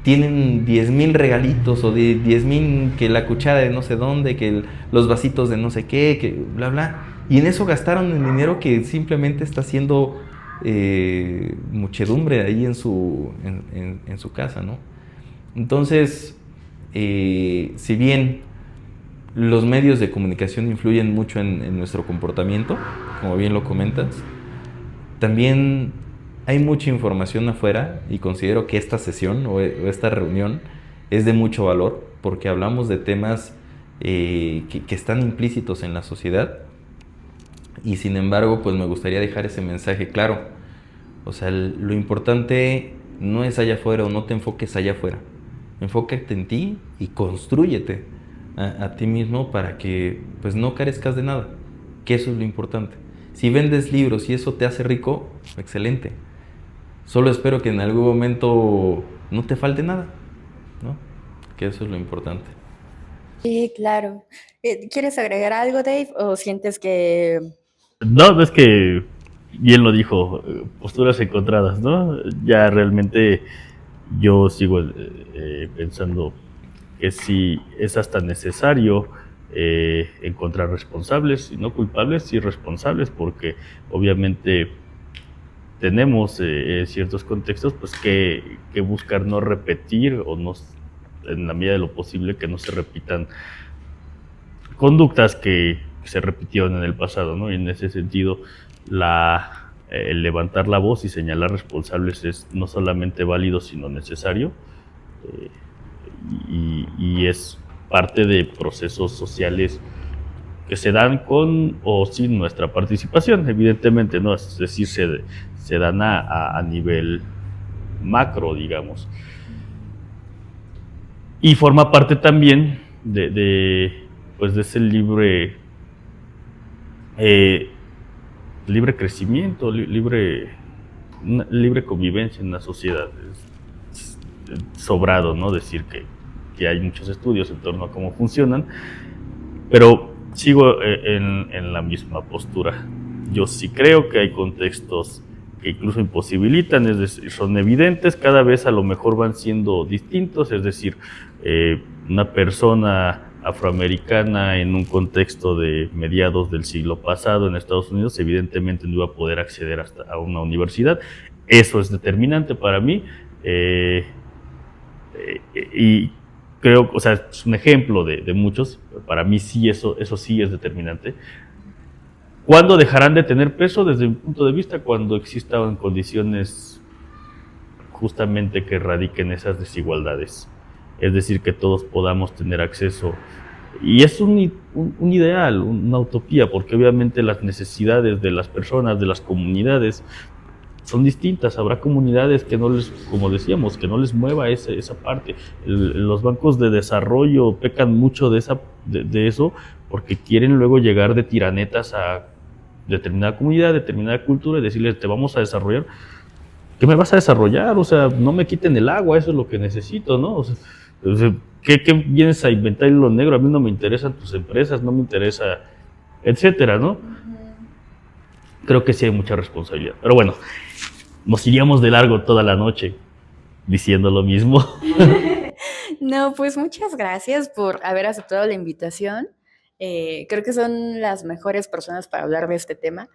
tienen 10,000 regalitos o 10,000 que la cuchara de no sé dónde, que los vasitos de no sé qué, que bla, bla. Y en eso gastaron el dinero que simplemente está haciendo muchedumbre ahí en su casa, ¿no? Entonces, si bien los medios de comunicación influyen mucho en nuestro comportamiento, como bien lo comentas, también hay mucha información afuera y considero que esta sesión o esta reunión es de mucho valor porque hablamos de temas que están implícitos en la sociedad y sin embargo pues me gustaría dejar ese mensaje claro. O sea, lo importante no es allá afuera o no te enfoques allá afuera. Enfócate en ti y constrúyete a ti mismo para que pues no carezcas de nada, que eso es lo importante. Si vendes libros y eso te hace rico, excelente. Solo espero que en algún momento no te falte nada, ¿no? Que eso es lo importante. Sí, claro. ¿Quieres agregar algo, Dave? ¿O sientes que... No, es que bien lo dijo, posturas encontradas, ¿no? Ya realmente yo sigo pensando que sí es hasta necesario encontrar responsables y no culpables y responsables, porque obviamente tenemos ciertos contextos pues que buscar no repetir o no, en la medida de lo posible que no se repitan conductas que se repitieron en el pasado, ¿no? Y en ese sentido, el levantar la voz y señalar responsables es no solamente válido, sino necesario, eh, y es parte de procesos sociales que se dan con o sin nuestra participación, evidentemente, ¿no? Es decir, se dan a nivel macro, digamos. Y forma parte también pues de ese eh, libre crecimiento, libre convivencia en la sociedad. Es sobrado, ¿no? Decir que hay muchos estudios en torno a cómo funcionan, pero sigo en la misma postura. Yo sí creo que hay contextos que incluso imposibilitan, es decir, son evidentes, cada vez a lo mejor van siendo distintos, es decir, una persona afroamericana en un contexto de mediados del siglo pasado en Estados Unidos evidentemente no iba a poder acceder hasta a una universidad. Eso es determinante para mí, y creo, o sea, es un ejemplo de muchos, para mí sí, eso sí es determinante. ¿Cuándo dejarán de tener peso? Desde mi punto de vista, cuando existan condiciones justamente que erradiquen esas desigualdades. Es decir, que todos podamos tener acceso. Y es un ideal, una utopía, porque obviamente las necesidades de las personas, de las comunidades, son distintas. Habrá comunidades que no les, como decíamos, que no les mueva esa parte. Los bancos de desarrollo pecan mucho de eso, porque quieren luego llegar de tiranetas a determinada comunidad, determinada cultura y decirles, te vamos a desarrollar. ¿Qué me vas a desarrollar? O sea, no me quiten el agua, eso es lo que necesito, ¿no? O sea, ¿qué vienes a inventar lo negro? A mí no me interesan tus empresas, no me interesa, etcétera, ¿no? Creo que sí hay mucha responsabilidad. Pero bueno, nos iríamos de largo toda la noche diciendo lo mismo. No, pues muchas gracias por haber aceptado la invitación. Creo que son las mejores personas para hablar de este tema.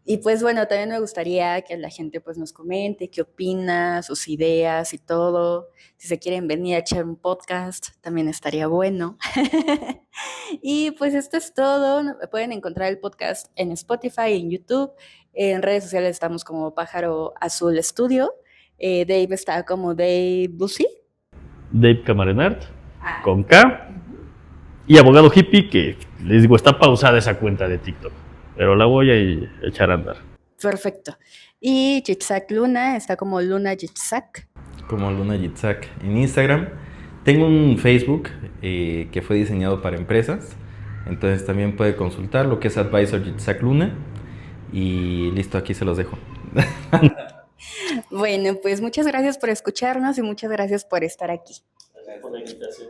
Y pues bueno, también me gustaría que la gente pues nos comente qué opina, sus ideas y todo. Si se quieren venir a echar un podcast, también estaría bueno. Y pues esto es todo. Pueden encontrar el podcast en Spotify, en YouTube. En redes sociales estamos como Pájaro Azul Estudio. Dave está como Dave Lucy. Dave Camarenart, con K. Y Abogado Hippie, que les digo, está pausada esa cuenta de TikTok. Pero la voy a echar a andar. Perfecto. Y Jitsak Luna está como Luna Jitsak. Como Luna Yitzhak en Instagram. Tengo un Facebook que fue diseñado para empresas. Entonces también puede consultar lo que es Advisor Yitzhak Luna. Y listo, aquí se los dejo. Bueno, pues muchas gracias por escucharnos y muchas gracias por estar aquí. Gracias por la invitación.